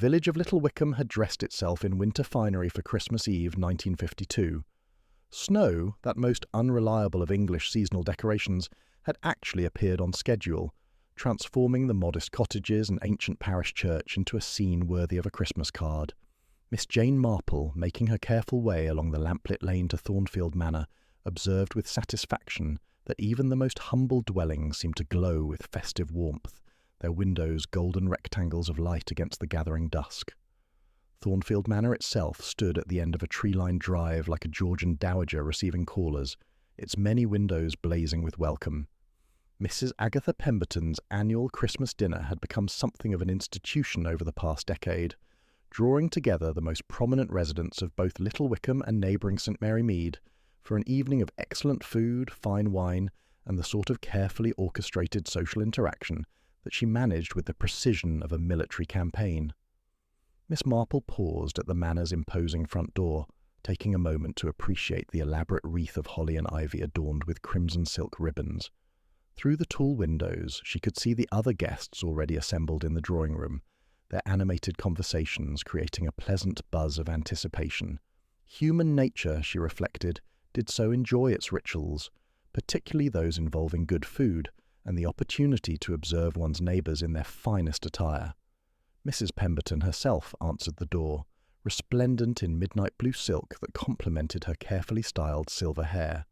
village of Little Wickham had dressed itself in winter finery for Christmas Eve 1952. Snow, that most unreliable of English seasonal decorations, had actually appeared on schedule, transforming the modest cottages and ancient parish church into a scene worthy of a Christmas card. Miss Jane Marple, making her careful way along the lamplit lane to Thornfield Manor, observed with satisfaction that even the most humble dwellings seemed to glow with festive warmth, their windows golden rectangles of light against the gathering dusk. Thornfield Manor itself stood at the end of a tree-lined drive like a Georgian dowager receiving callers, its many windows blazing with welcome. Mrs. Agatha Pemberton's annual Christmas dinner had become something of an institution over the past decade, drawing together the most prominent residents of both Little Wickham and neighbouring St Mary Mead for an evening of excellent food, fine wine, and the sort of carefully orchestrated social interaction that she managed with the precision of a military campaign. Miss Marple paused at the Manor's imposing front door, taking a moment to appreciate the elaborate wreath of holly and ivy adorned with crimson silk ribbons. Through the tall windows, she could see the other guests already assembled in the drawing-room, their animated conversations creating a pleasant buzz of anticipation. Human nature, she reflected, did so enjoy its rituals, particularly those involving good food and the opportunity to observe one's neighbours in their finest attire. Mrs. Pemberton herself answered the door, resplendent in midnight blue silk that complemented her carefully styled silver hair.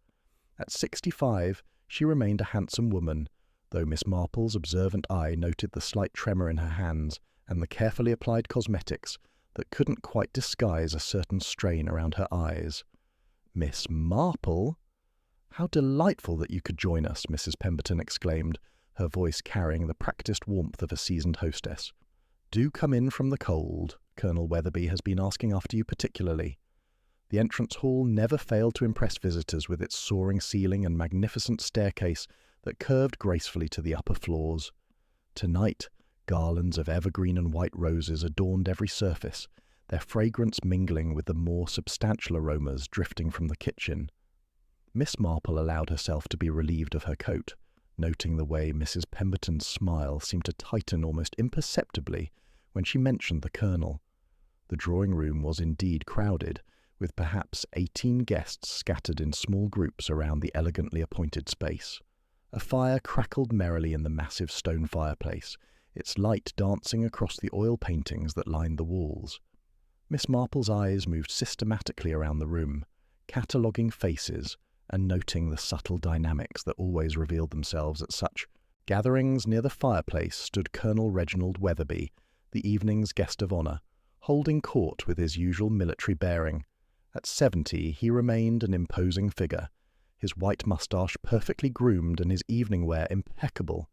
At 65, she remained a handsome woman, though Miss Marple's observant eye noted the slight tremor in her hands and the carefully applied cosmetics that couldn't quite disguise a certain strain around her eyes. "Miss Marple? How delightful that you could join us," Mrs. Pemberton exclaimed, her voice carrying the practised warmth of a seasoned hostess. "Do come in from the cold. Colonel Weatherby has been asking after you particularly." The entrance hall never failed to impress visitors with its soaring ceiling and magnificent staircase that curved gracefully to the upper floors. Tonight, garlands of evergreen and white roses adorned every surface, their fragrance mingling with the more substantial aromas drifting from the kitchen. Miss Marple allowed herself to be relieved of her coat, noting the way Mrs. Pemberton's smile seemed to tighten almost imperceptibly when she mentioned the Colonel. The drawing-room was indeed crowded, with perhaps 18 guests scattered in small groups around the elegantly appointed space. A fire crackled merrily in the massive stone fireplace, its light dancing across the oil paintings that lined the walls. Miss Marple's eyes moved systematically around the room, cataloguing faces and noting the subtle dynamics that always revealed themselves at such gatherings. Near the fireplace stood Colonel Reginald Weatherby, the evening's guest of honour, holding court with his usual military bearing. At 70, he remained an imposing figure, his white moustache perfectly groomed and his evening wear impeccable.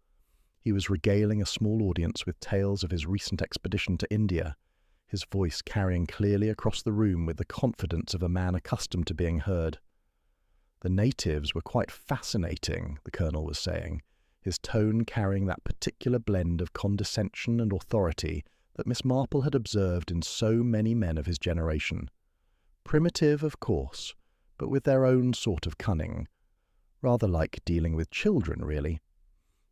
He was regaling a small audience with tales of his recent expedition to India, his voice carrying clearly across the room with the confidence of a man accustomed to being heard. The natives were quite fascinating, the Colonel was saying, his tone carrying that particular blend of condescension and authority that Miss Marple had observed in so many men of his generation. Primitive, of course, but with their own sort of cunning. Rather like dealing with children, really.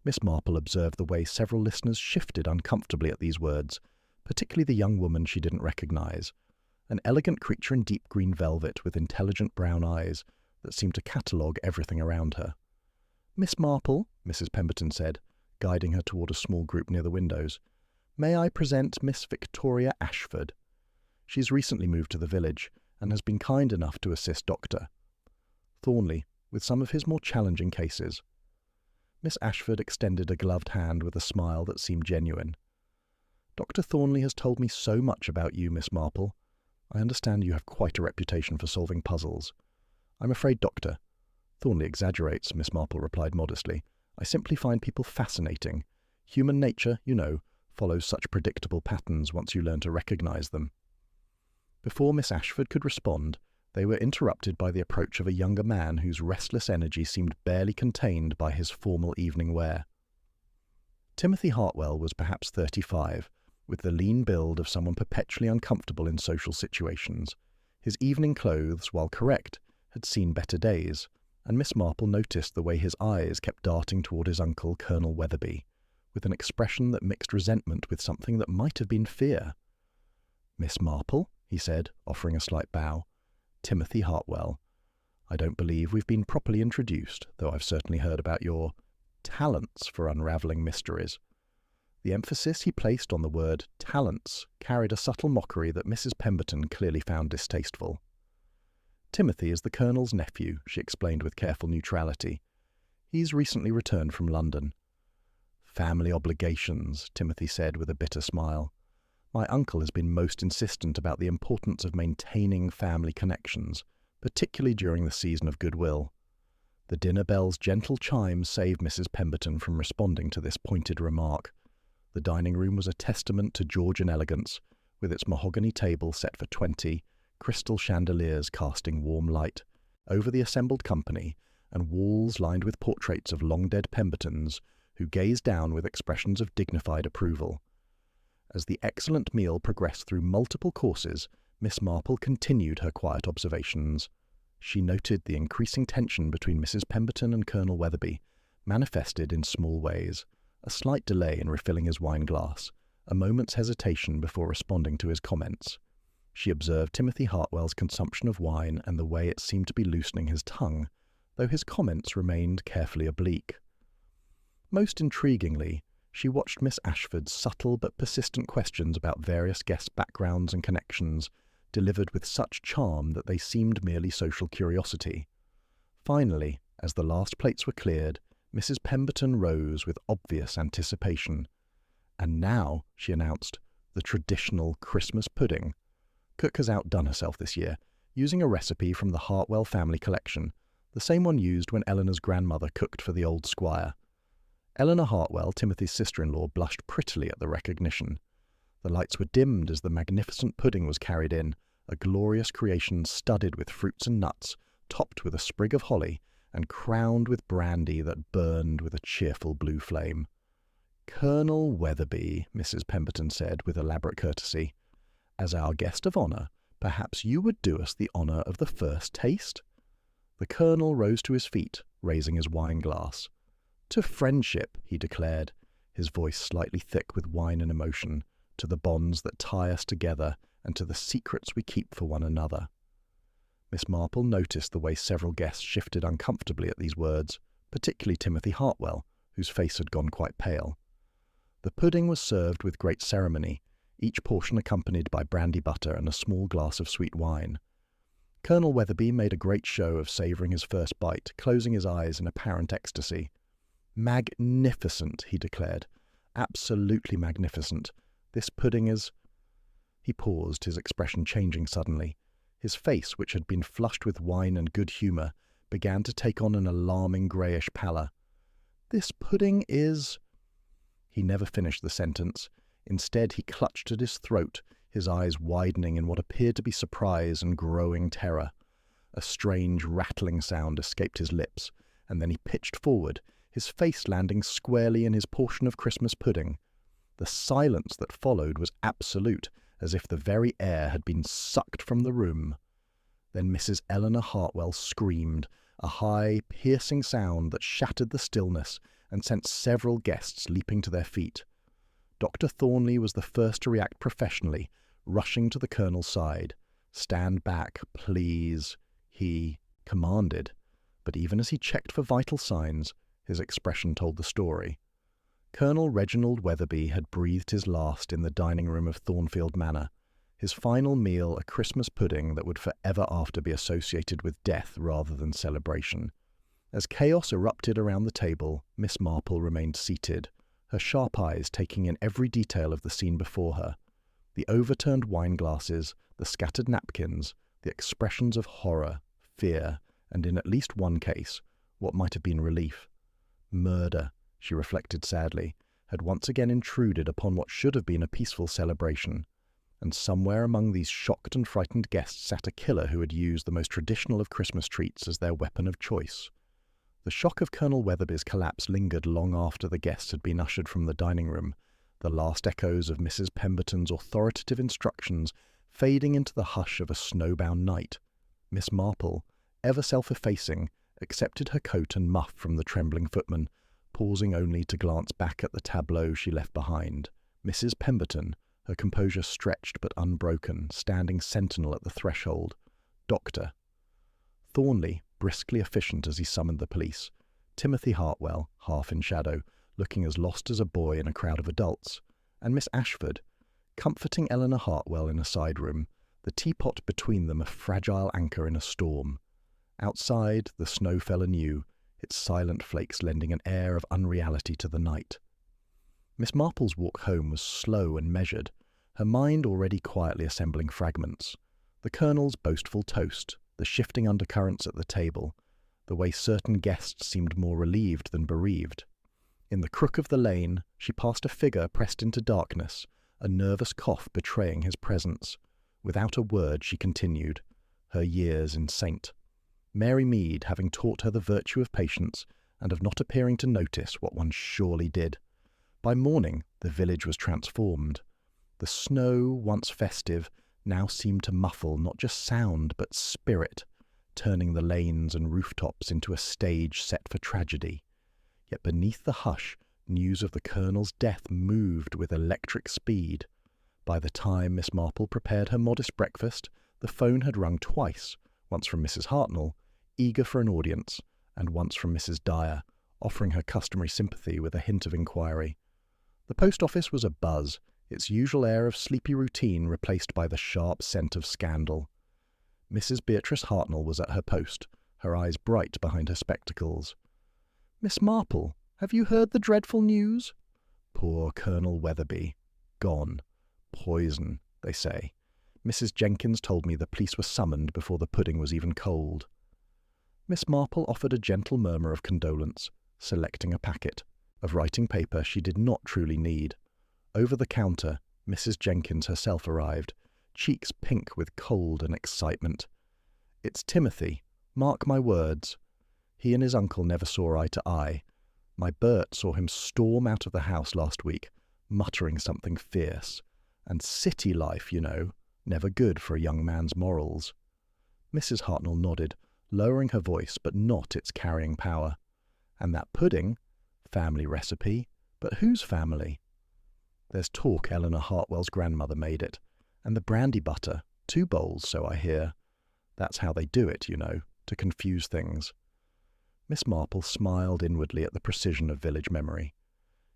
Miss Marple observed the way several listeners shifted uncomfortably at these words, particularly the young woman she didn't recognize, an elegant creature in deep green velvet with intelligent brown eyes that seemed to catalogue everything around her. "Miss Marple," Mrs. Pemberton said, guiding her toward a small group near the windows, "may I present Miss Victoria Ashford? She's recently moved to the village and has been kind enough to assist Dr. Thornley with some of his more challenging cases." Miss Ashford extended a gloved hand with a smile that seemed genuine. "Dr. Thornley has told me so much about you, Miss Marple. I understand you have quite a reputation for solving puzzles. I'm afraid, Doctor—" "Thornley exaggerates," Miss Marple replied modestly. "I simply find people fascinating. Human nature, you know, follows such predictable patterns once you learn to recognize them." Before Miss Ashford could respond, they were interrupted by the approach of a younger man whose restless energy seemed barely contained by his formal evening wear. Timothy Hartwell was perhaps 35, with the lean build of someone perpetually uncomfortable in social situations. His evening clothes, while correct, had seen better days, and Miss Marple noticed the way his eyes kept darting toward his uncle, Colonel Weatherby, with an expression that mixed resentment with something that might have been fear. "Miss Marple?" he said, offering a slight bow. "Timothy Hartwell. I don't believe we've been properly introduced, though I've certainly heard about your talents for unravelling mysteries." The emphasis he placed on the word talents carried a subtle mockery that Mrs. Pemberton clearly found distasteful. "Timothy is the Colonel's nephew," she explained with careful neutrality. "He's recently returned from London." "Family obligations," Timothy said with a bitter smile. "My uncle has been most insistent about the importance of maintaining family connections, particularly during the season of goodwill." The dinner bell's gentle chime saved Mrs. Pemberton from responding to this pointed remark. The dining room was a testament to Georgian elegance, with its mahogany table set for 20, crystal chandeliers casting warm light over the assembled company, and walls lined with portraits of long-dead Pembertons who gazed down with expressions of dignified approval. As the excellent meal progressed through multiple courses, Miss Marple continued her quiet observations. She noted the increasing tension between Mrs. Pemberton and Colonel Weatherby, manifested in small ways: a slight delay in refilling his wine glass, a moment's hesitation before responding to his comments. She observed Timothy Hartwell's consumption of wine and the way it seemed to be loosening his tongue, though his comments remained carefully oblique. Most intriguingly, she watched Miss Ashford's subtle but persistent questions about various guests' backgrounds and connections, delivered with such charm that they seemed merely social curiosity. Finally, as the last plates were cleared, Mrs. Pemberton rose with obvious anticipation. "And now," she announced, "the traditional Christmas pudding. Cook has outdone herself this year, using a recipe from the Hartwell family collection, the same one used when Eleanor's grandmother cooked for the old squire." Eleanor Hartwell, Timothy's sister-in-law, blushed prettily at the recognition. The lights were dimmed as the magnificent pudding was carried in, a glorious creation studded with fruits and nuts, topped with a sprig of holly, and crowned with brandy that burned with a cheerful blue flame. "Colonel Weatherby," Mrs. Pemberton said with elaborate courtesy, "as our guest of honour, perhaps you would do us the honour of the first taste?" The Colonel rose to his feet, raising his wine-glass. "To friendship," he declared, his voice slightly thick with wine and emotion, "to the bonds that tie us together, and to the secrets we keep for one another." Miss Marple noticed the way several guests shifted uncomfortably at these words, particularly Timothy Hartwell, whose face had gone quite pale. The pudding was served with great ceremony, each portion accompanied by brandy butter and a small glass of sweet wine. Colonel Weatherby made a great show of savouring his first bite, closing his eyes in apparent ecstasy. "Magnificent," he declared. "Absolutely magnificent. This pudding is—" He paused, his expression changing suddenly. His face, which had been flushed with wine and good humour, began to take on an alarming greyish pallor. "This pudding is—" He never finished the sentence. Instead, he clutched at his throat, his eyes widening in what appeared to be surprise and growing terror. A strange rattling sound escaped his lips, and then he pitched forward, his face landing squarely in his portion of Christmas pudding. The silence that followed was absolute, as if the very air had been sucked from the room. Then Mrs. Eleanor Hartwell screamed, a high, piercing sound that shattered the stillness and sent several guests leaping to their feet. Dr. Thornley was the first to react professionally, rushing to the Colonel's side. "Stand back, please," he commanded, but even as he checked for vital signs, his expression told the story. Colonel Reginald Weatherby had breathed his last in the dining room of Thornfield Manor, his final meal a Christmas pudding that would forever after be associated with death rather than celebration. As chaos erupted around the table, Miss Marple remained seated, her sharp eyes taking in every detail of the scene before her. The overturned wine glasses, the scattered napkins, the expressions of horror, fear, and in at least one case, what might have been relief. Murder, she reflected sadly, had once again intruded upon what should have been a peaceful celebration, and somewhere among these shocked and frightened guests sat a killer who had used the most traditional of Christmas treats as their weapon of choice. The shock of Colonel Weatherby's collapse lingered long after the guests had been ushered from the dining room, the last echoes of Mrs. Pemberton's authoritative instructions fading into the hush of a snowbound night. Miss Marple, ever self-effacing, accepted her coat and muff from the trembling footman, pausing only to glance back at the tableau she left behind. Mrs. Pemberton, her composure stretched but unbroken, standing sentinel at the threshold. Doctor. Thornley, briskly efficient as he summoned the police. Timothy Hartwell, half in shadow, looking as lost as a boy in a crowd of adults. And Miss Ashford, comforting Eleanor Hartwell in a side room, the teapot between them a fragile anchor in a storm. Outside, the snow fell anew, its silent flakes lending an air of unreality to the night. Miss Marple's walk home was slow and measured, her mind already quietly assembling fragments. The Colonel's boastful toast, the shifting undercurrents at the table, the way certain guests seemed more relieved than bereaved. In the crook of the lane, she passed a figure pressed into darkness, a nervous cough betraying his presence. Without a word she continued, her years in Saint. Mary Mead having taught her the virtue of patience and of not appearing to notice what one surely did. By morning, the village was transformed. The snow, once festive, now seemed to muffle not just sound but spirit, turning the lanes and rooftops into a stage set for tragedy. Yet beneath the hush, news of the Colonel's death moved with electric speed. By the time Miss Marple prepared her modest breakfast, the phone had rung twice, once from Mrs. Hartnell, eager for an audience, and once from Mrs. Dyer, offering her customary sympathy with a hint of inquiry. The post office was abuzz, its usual air of sleepy routine replaced by the sharp scent of scandal. Mrs. Beatrice Hartnell was at her post, her eyes bright behind her spectacles. "Miss Marple, have you heard the dreadful news?" Poor Colonel Weatherby. Gone. Poison, they say. Mrs. Jenkins told me the police were summoned before the pudding was even cold. Miss Marple offered a gentle murmur of condolence, selecting a packet. Of writing paper she did not truly need. Over the counter, Mrs. Jenkins herself arrived, cheeks pink with cold and excitement. "It's Timothy. Mark my words. He and his uncle never saw eye to eye. My Bert saw him storm out of the house last week, muttering something fierce. And city life, you know, never good for a young man's morals." Mrs. Hartnell nodded, lowering her voice but not its carrying power. "And that pudding? Family recipe. But whose family?" "There's talk Eleanor Hartwell's grandmother made it. And the brandy butter, 2 bowls, so I hear. That's how they do it, you know, to confuse things." Miss Marple smiled inwardly at the precision of village memory.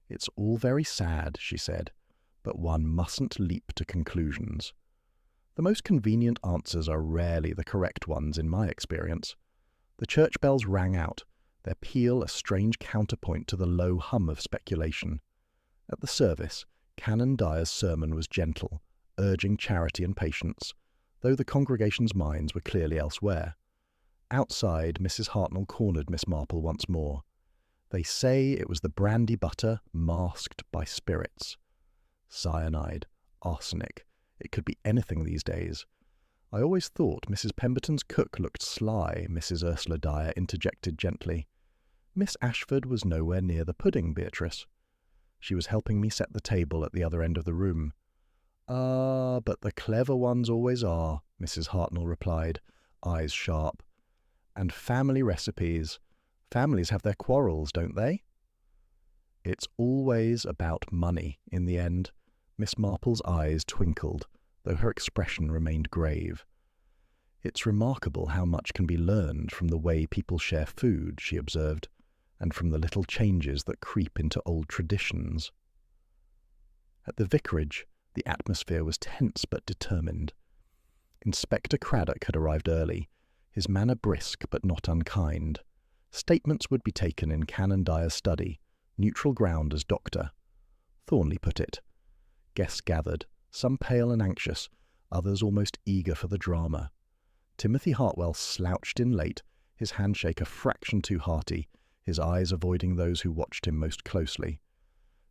"It's all very sad," she said, "but one mustn't leap to conclusions. The most convenient answers are rarely the correct ones in my experience. The church bells rang out, their peal a strange counterpoint to the low hum of speculation. At the service, Canon Dyer's sermon was gentle, urging charity and patience, though the congregation's minds were clearly elsewhere. Outside, Mrs. Hartnell cornered Miss Marple once more. "They say it was the brandy butter masked by spirits. Cyanide, arsenic, it could be anything these days. I always thought Mrs. Pemberton's cook looked sly," Mrs. Ursula Dyer interjected gently. "Miss Ashford was nowhere near the pudding, Beatrice. She was helping me set the table at the other end of the room." "Ah, but the clever ones always are," Mrs. Hartnell replied, eyes sharp. "And family recipes. Families have their quarrels, don't they?" "It's always about money, in the end." Miss Marple's eyes twinkled, though her expression remained grave. "It's remarkable how much can be learned from the way people share food," she observed, "and from the little changes that creep into old traditions." At the vicarage, the atmosphere was tense but determined. Inspector Craddock had arrived early, his manner brisk but not unkind. Statements would be taken in Canon Dyer's study, neutral ground as doctor. Thornley put it. Guests gathered, some pale and anxious, others almost eager for the drama. Timothy Hartwell slouched in late, his handshake a fraction too hearty, his eyes avoiding those who watched him most closely.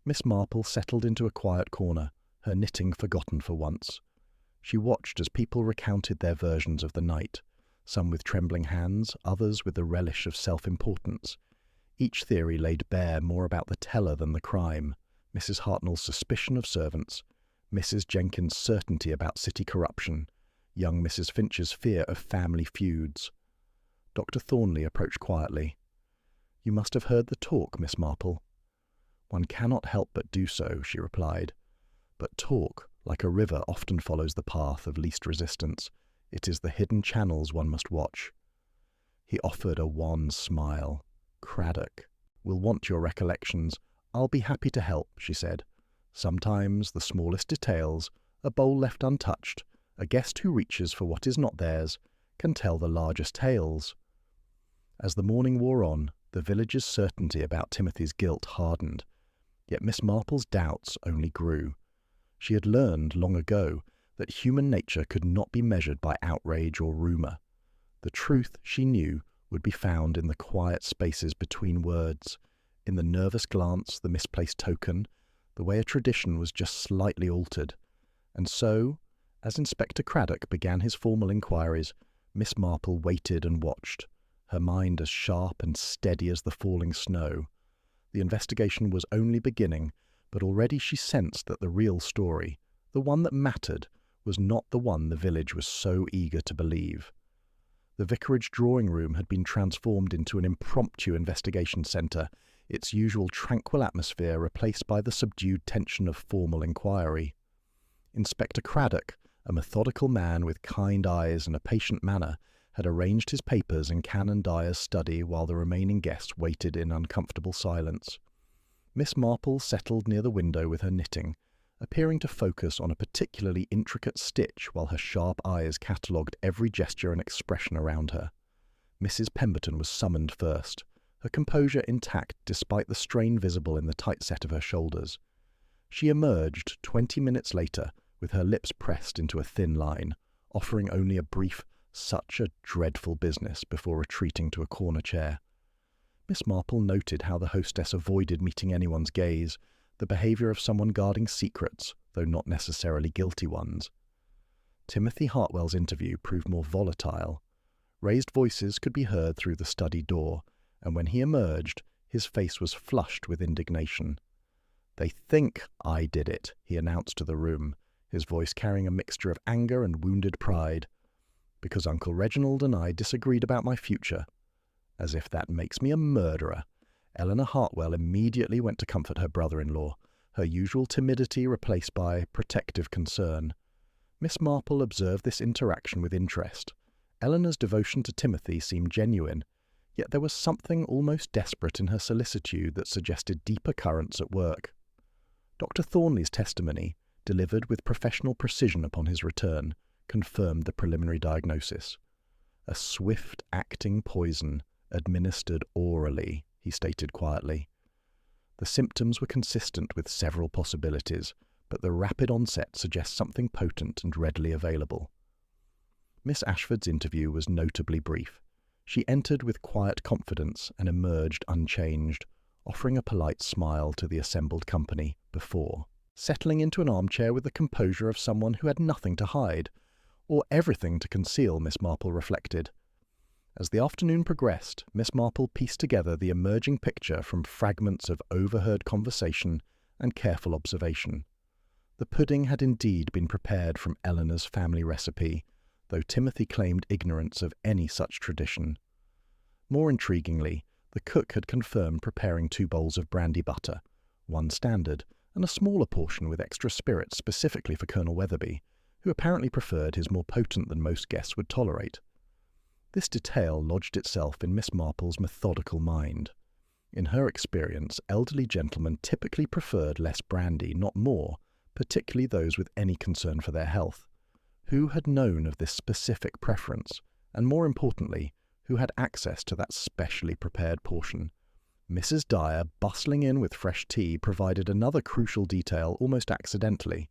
Miss Marple settled into a quiet corner, her knitting forgotten for once. She watched as people recounted their versions of the night, some with trembling hands, others with the relish of self-importance. Each theory laid bare more about the teller than the crime. Mrs. Hartnell's suspicion of servants, Mrs. Jenkins' certainty about city corruption, young Mrs. Finch's fear of family feuds. Dr. Thornley approached quietly. "You must have heard the talk, Miss Marple." "One cannot help but do so," she replied. "But talk, Like a river often follows the path of least resistance, it is the hidden channels one must watch. He offered a wan smile. "Craddock, we'll want your recollections. I'll be happy to help," she said. "Sometimes the smallest details, a bowl left untouched, a guest who reaches for what is not theirs, can tell the largest tales." As the morning wore on, the village's certainty about Timothy's guilt hardened, yet Miss Marple's doubts only grew. She had learned long ago that human nature could not be measured by outrage or rumour. The truth, she knew, would be found in the quiet spaces between words, in the nervous glance, the misplaced token, the way a tradition was just slightly altered. And so, as Inspector Craddock began his formal inquiries, Miss Marple waited and watched, her mind as sharp and steady as the falling snow. The investigation was only beginning, but already she sensed that the real story, the one that mattered, was not the one the village was so eager to believe. The vicarage drawing room had been transformed into an impromptu investigation centre, its usual tranquil atmosphere replaced by the subdued tension of formal inquiry. Inspector Craddock, a methodical man with kind eyes and a patient manner, had arranged his papers in Canon Dyer's study while the remaining guests waited in uncomfortable silence. Miss Marple settled near the window with her knitting, appearing to focus on a particularly intricate stitch while her sharp eyes catalogued every gesture and expression around her. Mrs. Pemberton was summoned first, her composure intact despite the strain visible in the tight set of her shoulders. She emerged 20 minutes later with her lips pressed into a thin line, offering only a brief "such a dreadful business" before retreating to a corner chair. Miss Marple noted how the hostess avoided meeting anyone's gaze, the behaviour of someone guarding secrets, though not necessarily guilty ones. Timothy Hartwell's interview proved more volatile. Raised voices could be heard through the study door, and when he emerged, his face was flushed with indignation. "They think I did it," he announced to the room, his voice carrying a mixture of anger and wounded pride. "Because Uncle Reginald and I disagreed about my future. As if that makes me a murderer." Eleanor Hartwell immediately went to comfort her brother-in-law, her usual timidity replaced by protective concern. Miss Marple observed this interaction with interest. Eleanor's devotion to Timothy seemed genuine, yet there was something almost desperate in her solicitude that suggested deeper currents at work. Dr. Thornley's testimony, delivered with professional precision upon his return, confirmed the preliminary diagnosis. "A swift-acting poison, administered orally," he stated quietly. The symptoms were consistent with several possibilities, but the rapid onset suggests something potent and readily available. Miss Ashford's interview was notably brief. She entered with quiet confidence and emerged unchanged, offering a polite smile to the assembled company before settling into an armchair with the composure of someone who had nothing to hide, or everything to conceal, Miss Marple reflected. As the afternoon progressed, Miss Marple pieced together the emerging picture from fragments of overheard conversation and careful observation. The pudding had indeed been prepared from Eleanor's family recipe, though Timothy claimed ignorance of any such tradition. More intriguingly, the cook had confirmed preparing 2 bowls of brandy butter, one standard, and a smaller portion with extra spirits specifically for Colonel Weatherby, who apparently preferred his more potent than most guests would tolerate. This detail lodged itself in Miss Marple's methodical mind. In her experience, elderly gentlemen typically preferred less brandy, not more, particularly those with any concern for their health. Who had known of this specific preference, and more importantly, who had access to that specially prepared portion? Mrs. Dyer, bustling in with fresh tea, provided another crucial detail almost accidentally.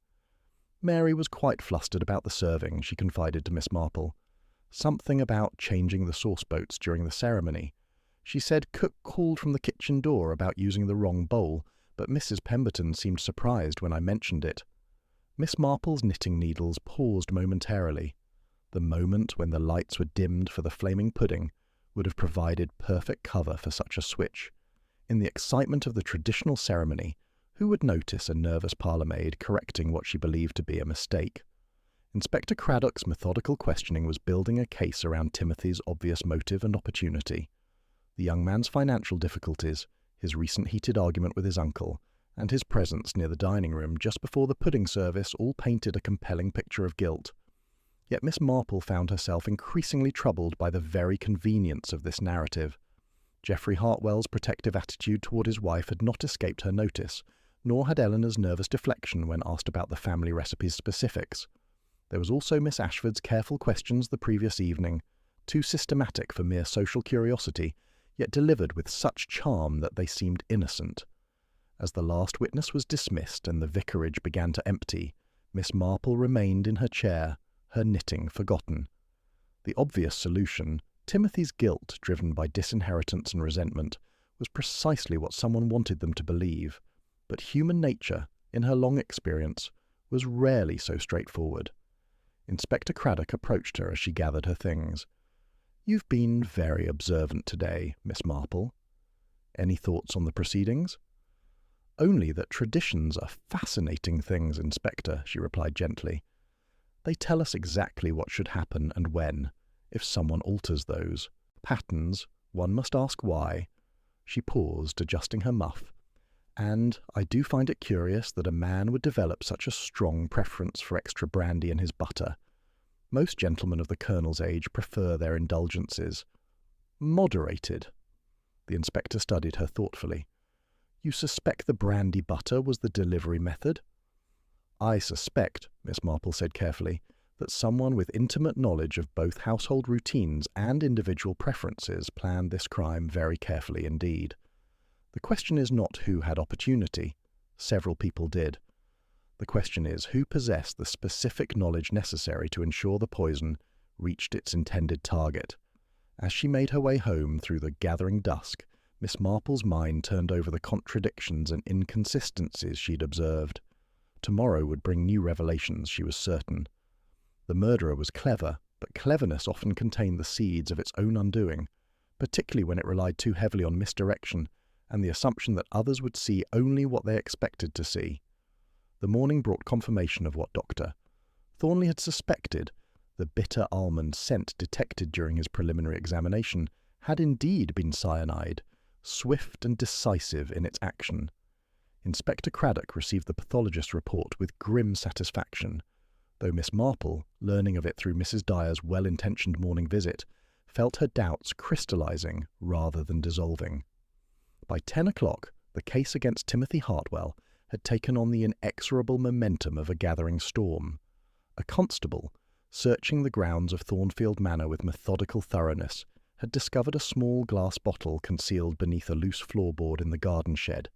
Mary was quite flustered about the serving, she confided to Miss Marple. Something about changing the sauce boats during the ceremony. She said cook called from the kitchen door about using the wrong bowl, but Mrs. Pemberton seemed surprised when I mentioned it. Miss Marple's knitting needles paused momentarily. The moment when the lights were dimmed for the flaming pudding would have provided perfect cover for such a switch. In the excitement of the traditional ceremony, who would notice a nervous parlourmaid correcting what she believed to be a mistake? Inspector Craddock's methodical questioning was building a case around Timothy's obvious motive and opportunity. The young man's financial difficulties, his recent heated argument with his uncle, and his presence near the dining room just before the pudding service all painted a compelling picture of guilt. Yet Miss Marple found herself increasingly troubled by the very convenience of this narrative. Geoffrey Hartwell's protective attitude toward his wife had not escaped her notice, nor had Eleanor's nervous deflection when asked about the family recipe's specifics. There was also Miss Ashford's careful questions the previous evening, too systematic for mere social curiosity, yet delivered with such charm that they seemed innocent. As the last witness was dismissed and the vicarage began to empty, Miss Marple remained in her chair, her knitting forgotten. The obvious solution, Timothy's guilt driven by disinheritance and resentment, was precisely what someone wanted them to believe, but human nature, in her long experience, was rarely so straightforward. Inspector Craddock approached her as she gathered her things. "You've been very observant today, Miss Marple. Any thoughts on the proceedings?" "Only that traditions are fascinating things, Inspector," she replied gently. "They tell us exactly what should happen and when. If someone alters those patterns, one must ask why." She paused, adjusting her muff. "And I do find it curious that a man would develop such a strong preference for extra brandy in his butter. Most gentlemen of the Colonel's age prefer their indulgences moderated." The inspector studied her thoughtfully. "You suspect the brandy butter was the delivery method?" "I suspect," Miss Marple said carefully, "that someone with intimate knowledge of both household routines and individual preferences planned this crime very carefully indeed. The question is not who had opportunity. Several people did. The question is who possessed the specific knowledge necessary to ensure the poison reached its intended target." As she made her way home through the gathering dusk, Miss Marple's mind turned over the contradictions and inconsistencies she'd observed. Tomorrow would bring new revelations, she was certain. The murderer was clever, but cleverness often contained the seeds of its own undoing, particularly when it relied too heavily on misdirection and the assumption that others would see only what they expected to see. The morning brought confirmation of what Dr. Thornley had suspected. The bitter almond scent detected during his preliminary examination had indeed been cyanide, swift and decisive in its action. Inspector Craddock received the pathologist's report with grim satisfaction, though Miss Marple, learning of it through Mrs. Dyer's well-intentioned morning visit, felt her doubts crystallizing rather than dissolving. By 10 o'clock, the case against Timothy Hartwell had taken on the inexorable momentum of a gathering storm. A constable, searching the grounds of Thornfield Manor with methodical thoroughness, had discovered a small glass bottle concealed beneath a loose floorboard in the garden shed.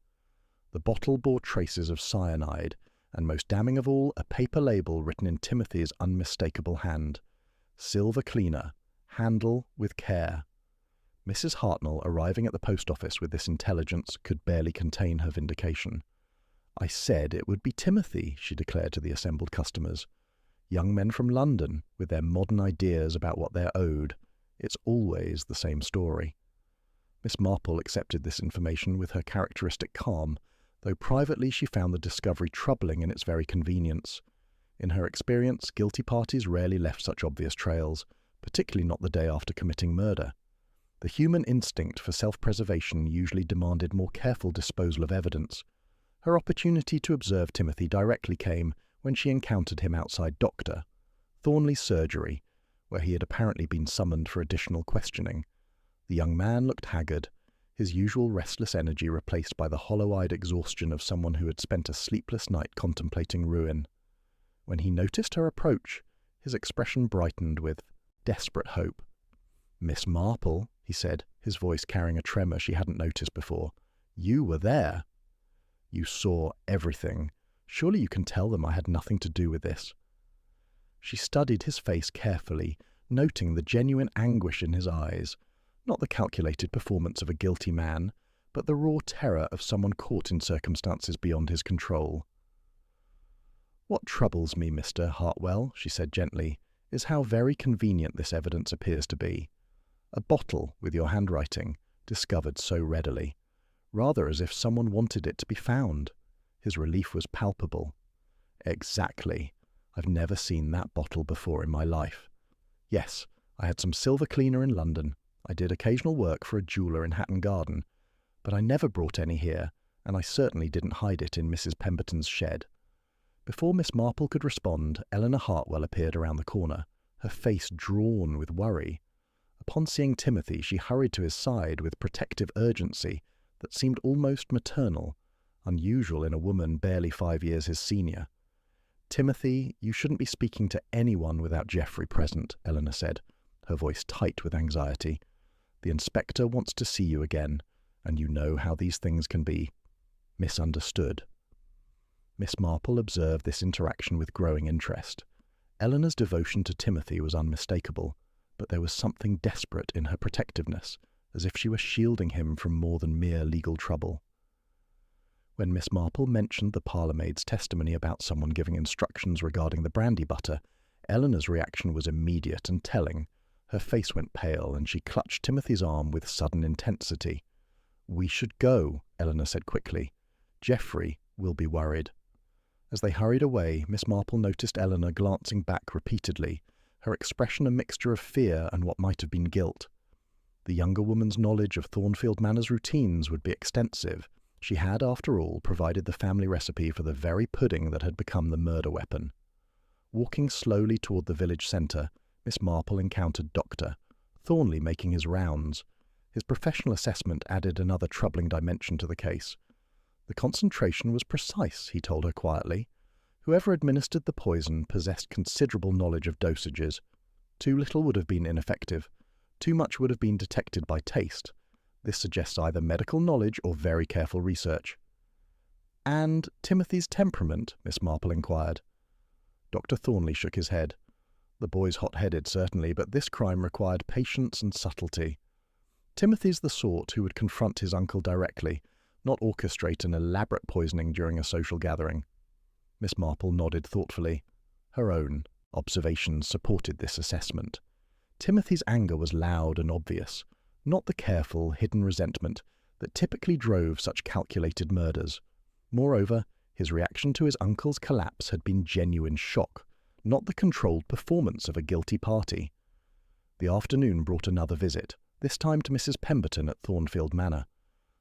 The bottle bore traces of cyanide, and most damning of all, a paper label written in Timothy's unmistakable hand. "Silver cleaner. Handle with care." Mrs. Hartnell, arriving at the post office with this intelligence, could barely contain her vindication. "I said it would be Timothy," she declared to the assembled customers. "Young men from London, with their modern ideas about what they're owed. It's always the same story." Miss Marple accepted this information with her characteristic calm, though privately she found the discovery troubling in its very convenience. In her experience, guilty parties rarely left such obvious trails, particularly not the day after committing murder. The human instinct for self-preservation usually demanded more careful disposal of evidence. Her opportunity to observe Timothy directly came when she encountered him outside Dr. Thornley's surgery, where he had apparently been summoned for additional questioning. The young man looked haggard, his usual restless energy replaced by the hollow-eyed exhaustion of someone who had spent a sleepless night contemplating ruin. When he noticed her approach, his expression brightened with desperate hope. "Miss Marple," he said, his voice carrying a tremor she hadn't noticed before. "You were there. You saw everything. Surely you can tell them I had nothing to do with this." She studied his face carefully, noting the genuine anguish in his eyes, not the calculated performance of a guilty man, but the raw terror of someone caught in circumstances beyond his control. "What troubles me, Mr. Hartwell," she said gently, "is how very convenient this evidence appears to be. A bottle with your handwriting, discovered so readily. Rather as if someone wanted it to be found." His relief was palpable. "Exactly. I've never seen that bottle before in my life. Yes, I had some silver cleaner in London. I did occasional work for a jeweller in Hatton Garden, but I never brought any here, and I certainly didn't hide it in Mrs. Pemberton's shed. Before Miss Marple could respond, Eleanor Hartwell appeared around the corner, her face drawn with worry. Upon seeing Timothy, she hurried to his side with protective urgency that seemed almost maternal, unusual in a woman barely 5 years his senior. "Timothy, you shouldn't be speaking to anyone without Geoffrey present," Eleanor said, her voice tight with anxiety. "The inspector wants to see you again, and you know how these things can be. Misunderstood." Miss Marple observed this interaction with growing interest. Eleanor's devotion to Timothy was unmistakable, but there was something desperate in her protectiveness, as if she were shielding him from more than mere legal trouble. When Miss Marple mentioned the parlourmaid's testimony about someone giving instructions regarding the brandy butter, Eleanor's reaction was immediate and telling. Her face went pale, and she clutched Timothy's arm with sudden intensity. "We should go," Eleanor said quickly. "Geoffrey will be worried." As they hurried away, Miss Marple noticed Eleanor glancing back repeatedly, her expression a mixture of fear and what might have been guilt. The younger woman's knowledge of Thornfield Manor's routines would be extensive. She had, after all, provided the family recipe for the very pudding that had become the murder weapon. Walking slowly toward the village centre, Miss Marple encountered Dr. Thornley making his rounds. His professional assessment added another troubling dimension to the case. The concentration was precise, he told her quietly. Whoever administered the poison possessed considerable knowledge of dosages. Too little would have been ineffective. Too much would have been detected by taste. This suggests either medical knowledge or very careful research. "And Timothy's temperament?" Miss Marple inquired. Dr. Thornley shook his head. The boy's hot-headed, certainly, but this crime required patience and subtlety. Timothy's the sort who would confront his uncle directly, not orchestrate an elaborate poisoning during a social gathering. Miss Marple nodded thoughtfully. Her own observations supported this assessment. Timothy's anger was loud and obvious, not the careful, hidden resentment that typically drove such calculated murders. Moreover, his reaction to his uncle's collapse had been genuine shock, not the controlled performance of a guilty party. The afternoon brought another visit, this time to Mrs. Pemberton at Thornfield Manor.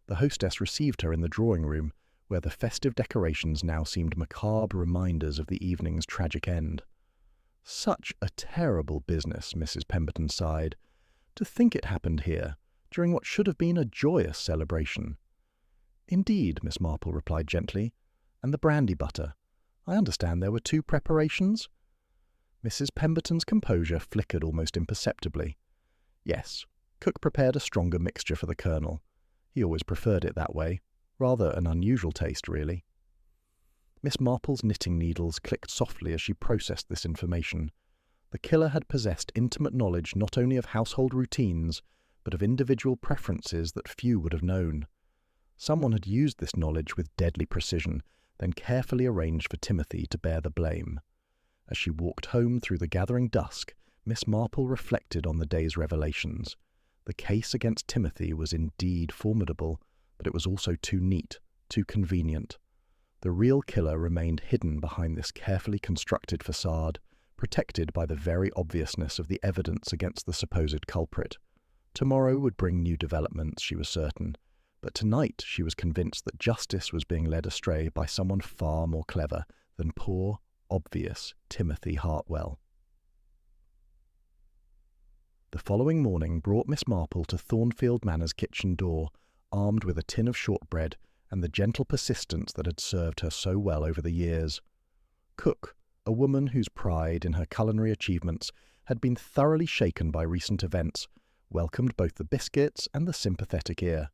The hostess received her in the drawing-room, where the festive decorations now seemed macabre reminders of the evening's tragic end. "Such a terrible business," Mrs. Pemberton sighed. "To think it happened here, during what should have been a joyous celebration." "Indeed," Miss Marple replied gently. "And the brandy butter. I understand there were 2 preparations?" Mrs. Pemberton's composure flickered almost imperceptibly. "Yes, cook prepared a stronger mixture for the Colonel. He always preferred it that way. Rather an unusual taste, really." Miss Marple's knitting needles clicked softly as she processed this information. The killer had possessed intimate knowledge not only of household routines, but of individual preferences that few would have known. Someone had used this knowledge with deadly precision, then carefully arranged for Timothy to bear the blame. As she walked home through the gathering dusk, Miss Marple reflected on the day's revelations. The case against Timothy was indeed formidable, but it was also too neat, too convenient. The real killer remained hidden behind this carefully constructed facade, protected by the very obviousness of the evidence against the supposed culprit. Tomorrow would bring new developments, she was certain, but tonight she was convinced that justice was being led astray by someone far more clever than poor, obvious Timothy Hartwell. The following morning brought Miss Marple to Thornfield Manor's kitchen door, armed with a tin of shortbread and the gentle persistence that had served her so well over the years. Cook, a woman whose pride in her culinary achievements had been thoroughly shaken by recent events, welcomed both the biscuits and the sympathetic ear.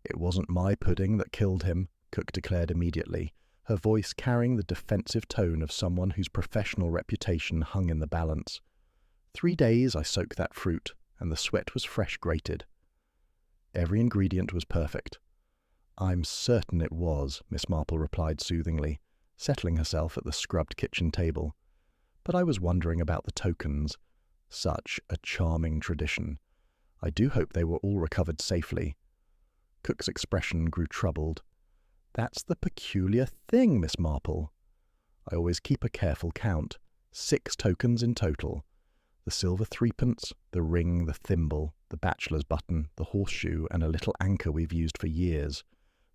"It wasn't my pudding that killed him," Cook declared immediately, her voice carrying the defensive tone of someone whose professional reputation hung in the balance. 3 days I soaked that fruit, and the sweat was fresh grated. Every ingredient was perfect. "I'm certain it was," Miss Marple replied soothingly, settling herself at the scrubbed kitchen table. "But I was wondering about the tokens. Such a charming tradition. I do hope they were all recovered safely." Cook's expression grew troubled. "That's the peculiar thing, Miss Marple. I always keep a careful count. 6 tokens in total. The silver 3pence, the ring, the thimble, the bachelor's button, the horseshoe, and a little anchor we've used for years.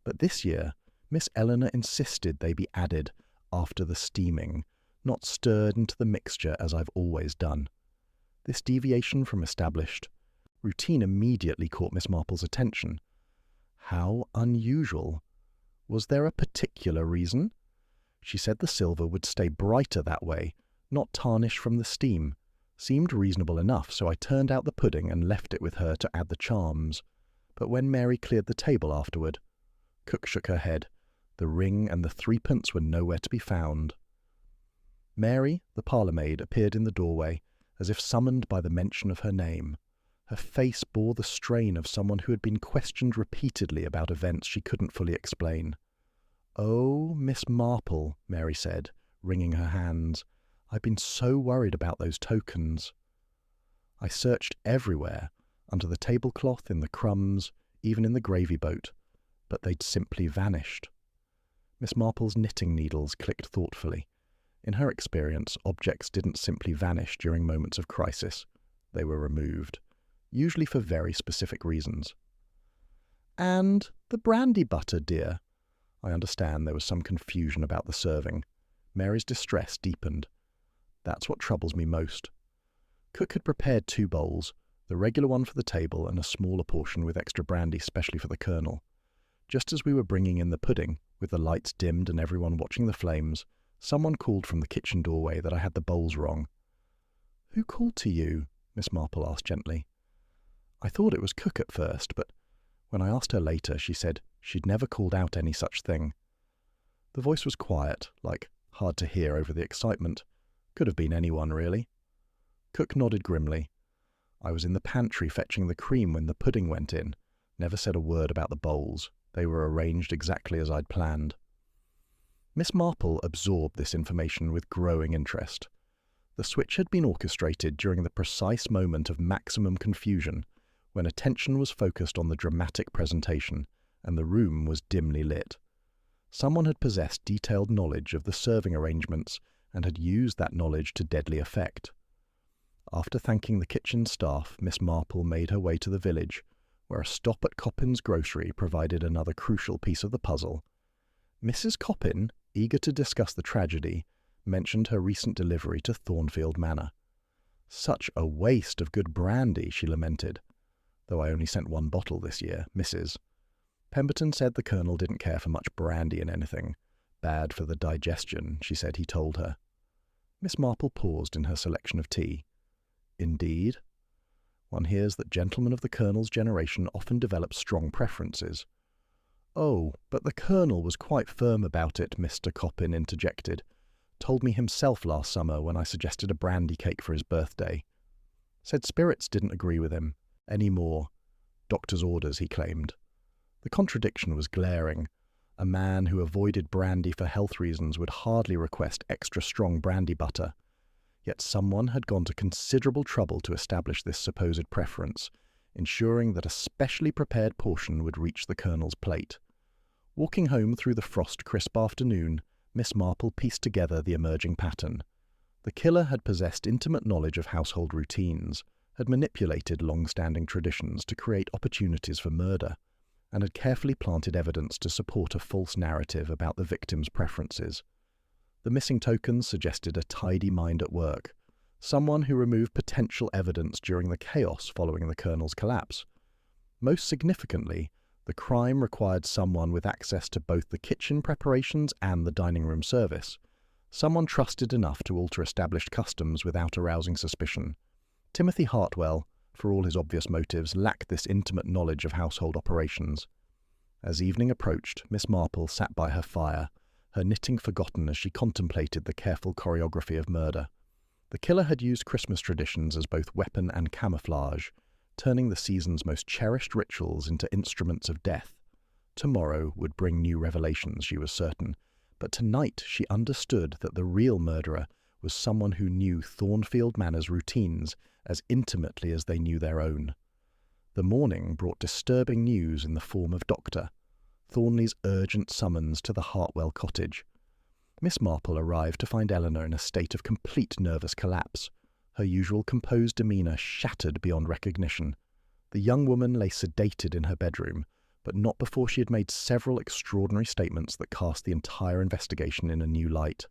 But this year, Miss Eleanor insisted they be added after the steaming, not stirred into the mixture as I've always done. This deviation from established routine immediately caught Miss Marple's attention. How unusual. Was there a particular reason? She said the silver would stay brighter that way, not tarnish from the steam. Seemed reasonable enough, so I turned out the pudding and left it with her to add the charms. But when Mary cleared the table afterward, Cook shook her head. The ring and the threepence were nowhere to be found. Mary, the parlour-maid, appeared in the doorway, as if summoned by the mention of her name. Her face bore the strain of someone who had been questioned repeatedly about events she couldn't fully explain. "Oh, Miss Marple," Mary said, wringing her hands. "I've been so worried about those tokens." I searched everywhere, under the tablecloth, in the crumbs, even in the gravy boat, but they'd simply vanished. Miss Marple's knitting needles clicked thoughtfully. In her experience, objects didn't simply vanish during moments of crisis. They were removed, usually for very specific reasons. "And the brandy butter, dear?" I understand there was some confusion about the serving. Mary's distress deepened. That's what troubles me most. Cook had prepared 2 bowls, the regular one for the table and a smaller portion with extra brandy specially for the Colonel. Just as we were bringing in the pudding, with the lights dimmed and everyone watching the flames, someone called from the kitchen doorway that I had the bowls wrong. "Who called to you?" Miss Marple asked gently. I thought it was Cook at first, but when I asked her later, she said she'd never called out any such thing. The voice was quiet, like hard to hear over the excitement. Could have been anyone, really. Cook nodded grimly. I was in the pantry fetching the cream when the pudding went in. Never said a word about the bowls. They were arranged exactly as I'd planned. Miss Marple absorbed this information with growing interest. The switch had been orchestrated during the precise moment of maximum confusion, when attention was focused on the dramatic presentation, and the room was dimly lit. Someone had possessed detailed knowledge of the serving arrangements and had used that knowledge to deadly effect. After thanking the kitchen staff, Miss Marple made her way to the village, where a stop at Coppin's grocery provided another crucial piece of the puzzle. Mrs. Coppin, eager to discuss the tragedy, mentioned her recent delivery to Thornfield Manor. "Such a waste of good brandy," she lamented. "Though I only sent 1 bottle this year, Mrs." Pemberton said the Colonel didn't care for much brandy in anything. "Bad for the digestion," she said he told her. Miss Marple paused in her selection of tea. "Indeed?" One hears that gentlemen of the Colonel's generation often develop strong preferences. "Oh, but the Colonel was quite firm about it," Mr. Coppin interjected. "Told me himself last summer when I suggested a brandy cake for his birthday. Said spirits didn't agree with him. Any more. Doctor's orders, he claimed." The contradiction was glaring. A man who avoided brandy for health reasons would hardly request extra strong brandy butter. Yet someone had gone to considerable trouble to establish this supposed preference, ensuring that a specially prepared portion would reach the Colonel's plate. Walking home through the frost-crisp afternoon, Miss Marple pieced together the emerging pattern. The killer had possessed intimate knowledge of household routines, had manipulated long-standing traditions to create opportunities for murder, and had carefully planted evidence to support a false narrative about the victim's preferences. The missing tokens suggested a tidy mind at work, someone who removed potential evidence during the chaos following the Colonel's collapse. Most significantly, the crime required someone with access to both the kitchen preparations and the dining room service, someone trusted enough to alter established customs without arousing suspicion. Timothy Hartwell, for all his obvious motives, lacked this intimate knowledge of household operations. As evening approached, Miss Marple sat by her fire, her knitting forgotten as she contemplated the careful choreography of murder. The killer had used Christmas traditions as both weapon and camouflage, turning the season's most cherished rituals into instruments of death. Tomorrow would bring new revelations, she was certain, but tonight she understood that the real murderer was someone who knew Thornfield Manor's routines as intimately as they knew their own. The morning brought disturbing news in the form of Dr. Thornley's urgent summons to the Hartwell cottage. Miss Marple arrived to find Eleanor in a state of complete nervous collapse, her usual composed demeanour shattered beyond recognition. The young woman lay sedated in her bedroom, but not before she had made several extraordinary statements that cast the entire investigation in a new light.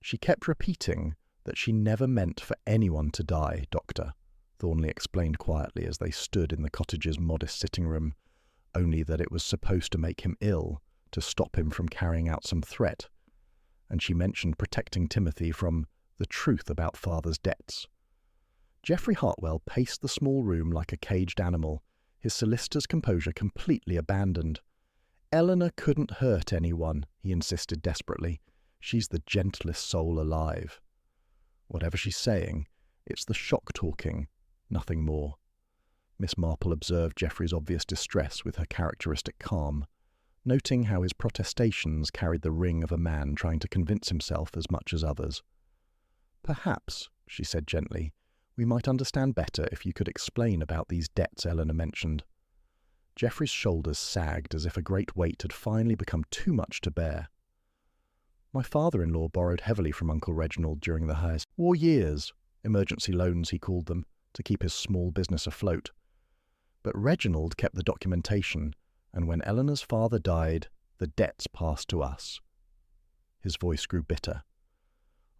"She kept repeating that she never meant for anyone to die, Doctor," Thornley explained quietly as they stood in the cottage's modest sitting room, "only that it was supposed to make him ill, to stop him from carrying out some threat. And she mentioned protecting Timothy from the truth about father's debts." Geoffrey Hartwell paced the small room like a caged animal, his solicitor's composure completely abandoned. "Eleanor couldn't hurt anyone," he insisted desperately. "She's the gentlest soul alive. Whatever she's saying, it's the shock talking, nothing more." Miss Marple observed Geoffrey's obvious distress with her characteristic calm, noting how his protestations carried the ring of a man trying to convince himself as much as others. "Perhaps," she said gently, "we might understand better if you could explain about these debts Eleanor mentioned." Geoffrey's shoulders sagged as if a great weight had finally become too much to bear. "My father-in-law borrowed heavily from Uncle Reginald during the highest war years, emergency loans he called them, to keep his small business afloat. But Reginald kept the documentation, and when Eleanor's father died, the debts passed to us." His voice grew bitter.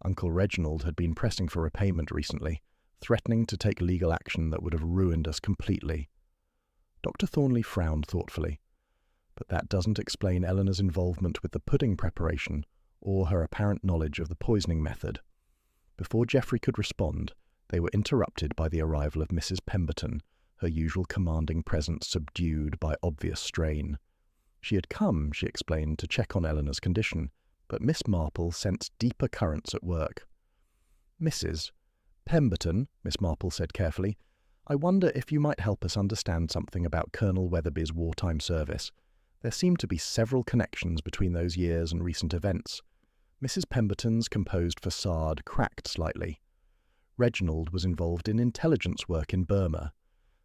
"Uncle Reginald had been pressing for repayment recently, threatening to take legal action that would have ruined us completely." Dr. Thornley frowned thoughtfully. "But that doesn't explain Eleanor's involvement with the pudding preparation or her apparent knowledge of the poisoning method." Before Geoffrey could respond, they were interrupted by the arrival of Mrs. Pemberton, her usual commanding presence subdued by obvious strain. She had come, she explained, to check on Eleanor's condition, but Miss Marple sensed deeper currents at work. "Mrs. Pemberton," Miss Marple said carefully, "I wonder if you might help us understand something about Colonel Weatherby's wartime service. There seem to be several connections between those years and recent events." Mrs. Pemberton's composed facade cracked slightly. "Reginald was involved in intelligence work in Burma,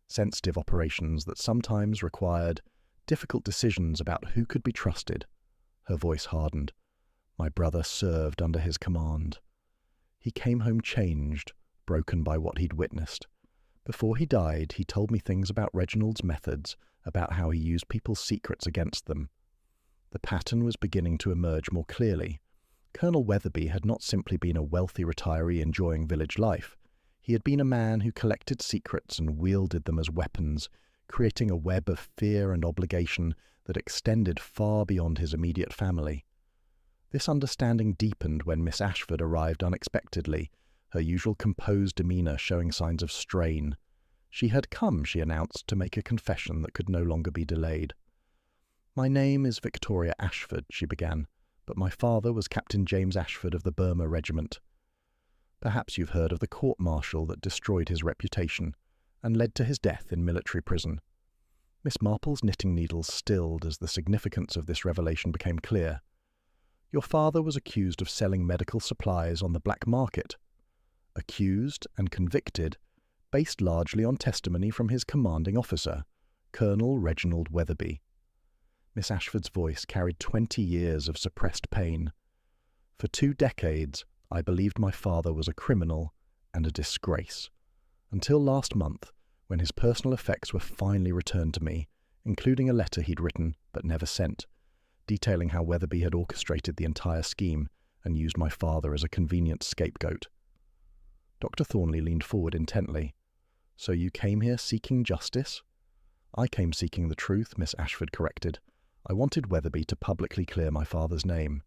sensitive operations that sometimes required difficult decisions about who could be trusted." Her voice hardened. "My brother served under his command. He came home changed, broken by what he'd witnessed. Before he died, he told me things about Reginald's methods, about how he used people's secrets against them. The pattern was beginning to emerge more clearly. Colonel Weatherby had not simply been a wealthy retiree enjoying village life. He had been a man who collected secrets and wielded them as weapons, creating a web of fear and obligation that extended far beyond his immediate family. This understanding deepened when Miss Ashford arrived unexpectedly, her usual composed demeanour showing signs of strain. She had come, she announced, to make a confession that could no longer be delayed. "My name is Victoria Ashford," she began, "but my father was Captain James Ashford of the Burma Regiment. Perhaps you've heard of the court-martial that destroyed his reputation and led to his death in military prison." Miss Marple's knitting needles stilled as the significance of this revelation became clear. "Your father was accused of selling medical supplies on the black market." Accused and convicted, based largely on testimony from his commanding officer, Colonel Reginald Weatherby. Miss Ashford's voice carried 20 years of suppressed pain. "For 2 decades, I believed my father was a criminal and a disgrace. Until last month, when his personal effects were finally returned to me, including a letter he'd written but never sent, detailing how Weatherby had orchestrated the entire scheme and used my father as a convenient scapegoat." Dr. Thornley leaned forward intently. "So you came here seeking justice?" "I came seeking the truth," Miss Ashford corrected. "I wanted Weatherby to publicly clear my father's name.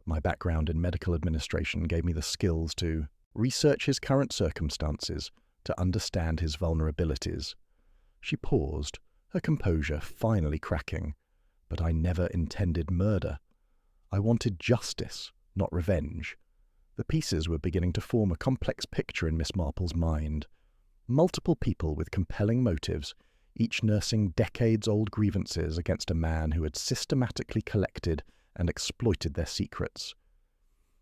My background in medical administration gave me the skills to research his current circumstances, to understand his vulnerabilities." She paused, her composure finally cracking. "But I never intended murder. I wanted justice, not revenge." The pieces were beginning to form a complex picture in Miss Marple's mind. Multiple people with compelling motives, each nursing decades-old grievances against a man who had systematically collected and exploited their secrets.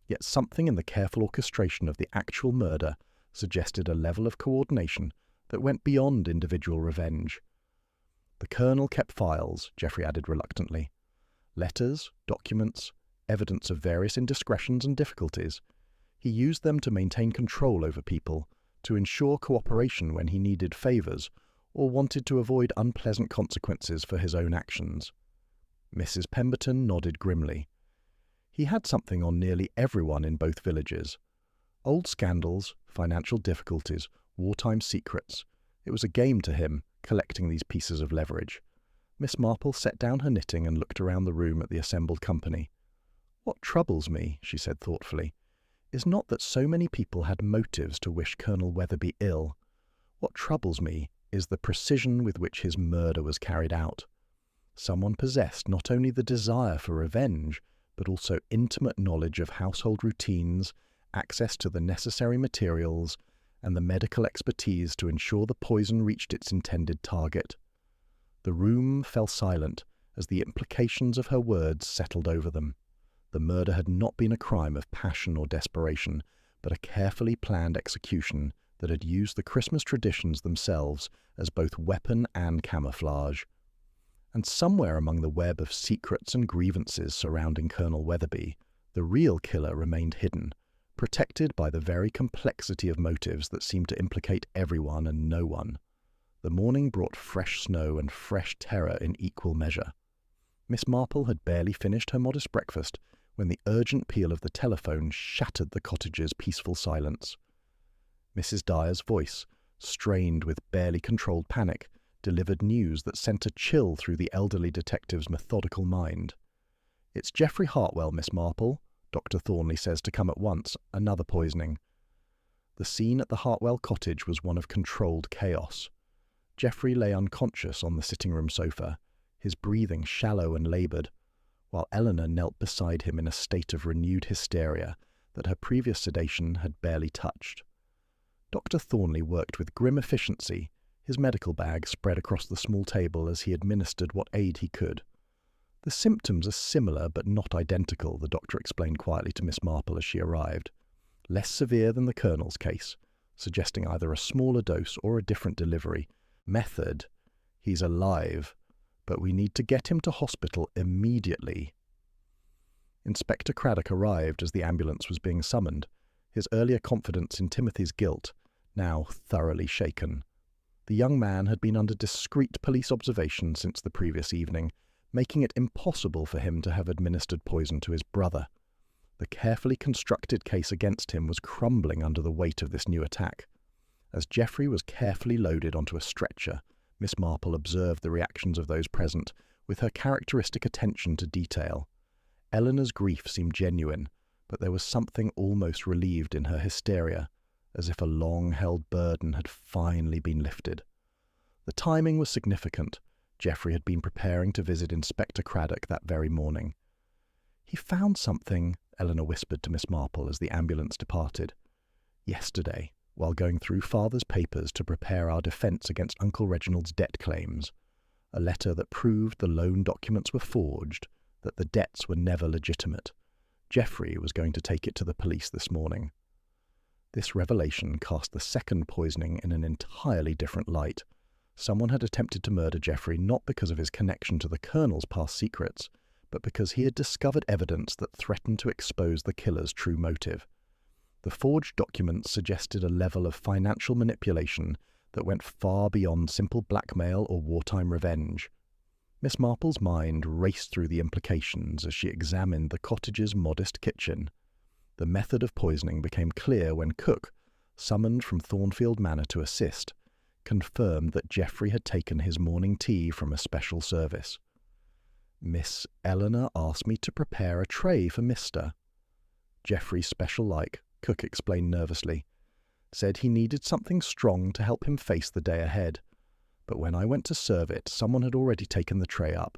Yet something in the careful orchestration of the actual murder suggested a level of coordination that went beyond individual revenge. "The Colonel kept files," Geoffrey added reluctantly. "Letters, documents, evidence of various indiscretions and difficulties. He used them to maintain control over people, to ensure cooperation when he needed favours, or wanted to avoid unpleasant consequences for his own actions. Mrs. Pemberton nodded grimly. He had something on nearly everyone in both villages. Old scandals, financial difficulties, wartime secrets. It was a game to him, collecting these pieces of leverage. Miss Marple set down her knitting and looked around the room at the assembled company. "What troubles me," she said thoughtfully, "is not that so many people had motives to wish Colonel Weatherby ill. What troubles me is the precision with which his murder was carried out. Someone possessed not only the desire for revenge, but also intimate knowledge of household routines, access to the necessary materials, and the medical expertise to ensure the poison reached its intended target." The room fell silent as the implications of her words settled over them. The murder had not been a crime of passion or desperation, but a carefully planned execution that had used the Christmas traditions themselves as both weapon and camouflage. And somewhere among the web of secrets and grievances surrounding Colonel Weatherby, the real killer remained hidden, protected by the very complexity of motives that seemed to implicate everyone and no one. The morning brought fresh snow and fresh terror in equal measure. Miss Marple had barely finished her modest breakfast when the urgent peal of the telephone shattered the cottage's peaceful silence. Mrs. Dyer's voice, strained with barely controlled panic, delivered news that sent a chill through the elderly detective's methodical mind. "It's Geoffrey Hartwell, Miss Marple. Dr. Thornley says to come at once. Another poisoning." The scene at the Hartwell cottage was one of controlled chaos. Geoffrey lay unconscious on the sitting-room sofa, his breathing shallow and laboured, while Eleanor knelt beside him in a state of renewed hysteria that her previous sedation had barely touched. Dr. Thornley worked with grim efficiency, his medical bag spread across the small table as he administered what aid he could. "The symptoms are similar but not identical," the doctor explained quietly to Miss Marple as she arrived. "Less severe than the Colonel's case, suggesting either a smaller dose or a different delivery. Method: he's alive, but we need to get him to hospital immediately." Inspector Craddock arrived as the ambulance was being summoned, his earlier confidence in Timothy's guilt now thoroughly shaken. The young man had been under discreet police observation since the previous evening, making it impossible for him to have administered poison to his brother. The carefully constructed case against him was crumbling under the weight of this new attack. As Geoffrey was carefully loaded onto a stretcher, Miss Marple observed the reactions of those present with her characteristic attention to detail. Eleanor's grief seemed genuine, but there was something almost relieved in her hysteria, as if a long-held burden had finally been lifted. The timing was significant. Geoffrey had been preparing to visit Inspector Craddock that very morning. "He found something," Eleanor whispered to Miss Marple as the ambulance departed. "Yesterday, while going through Father's papers to prepare our defence against Uncle Reginald's debt claims. A letter that proved the loan documents were forged, that the debts were never legitimate. Geoffrey was going to take it to the police this morning." This revelation cast the second poisoning in an entirely different light. Someone had attempted to murder Geoffrey not because of his connection to the Colonel's past secrets, but because he had discovered evidence that threatened to expose the killer's true motive. The forged documents suggested a level of financial manipulation that went far beyond simple blackmail or wartime revenge. Miss Marple's mind raced through the implications as she examined the cottage's modest kitchen. The method of poisoning became clear when Cook, summoned from Thornfield Manor to assist, confirmed that Geoffrey had taken his morning tea from a special service. "Miss Eleanor asked me to prepare a tray for Mr. Geoffrey's special like," Cook explained nervously. "Said he needed something strong to help him face the day ahead. But when I went to serve it, someone had already taken the tray up.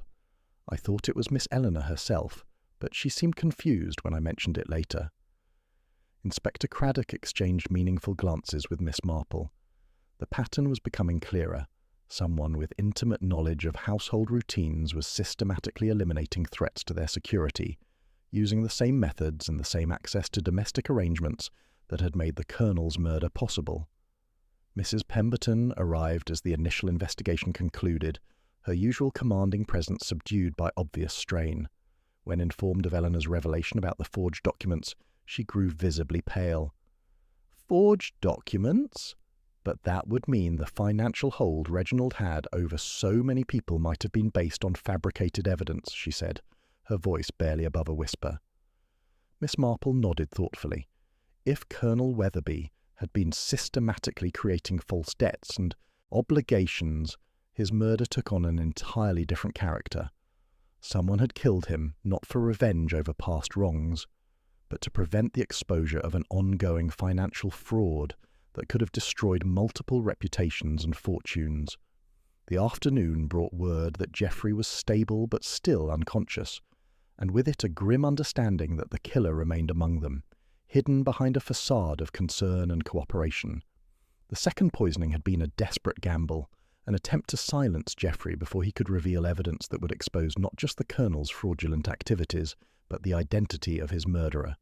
I thought it was Miss Eleanor herself, but she seemed confused when I mentioned it later." Inspector Craddock exchanged meaningful glances with Miss Marple. The pattern was becoming clearer. Someone with intimate knowledge of household routines was systematically eliminating threats to their security, using the same methods and the same access to domestic arrangements that had made the Colonel's murder possible. Mrs. Pemberton arrived as the initial investigation concluded, her usual commanding presence subdued by obvious strain. When informed of Eleanor's revelation about the forged documents, she grew visibly pale. "Forged documents?" But that would mean the financial hold Reginald had over so many people might have been based on fabricated evidence, she said, her voice barely above a whisper. Miss Marple nodded thoughtfully. If Colonel Weatherby had been systematically creating false debts and obligations, his murder took on an entirely different character. Someone had killed him not for revenge over past wrongs, but to prevent the exposure of an ongoing financial fraud that could have destroyed multiple reputations and fortunes. The afternoon brought word that Geoffrey was stable but still unconscious, and with it a grim understanding that the killer remained among them, hidden behind a facade of concern and cooperation. The second poisoning had been a desperate gamble, an attempt to silence Geoffrey before he could reveal evidence that would expose not just the Colonel's fraudulent activities, but the identity of his murderer.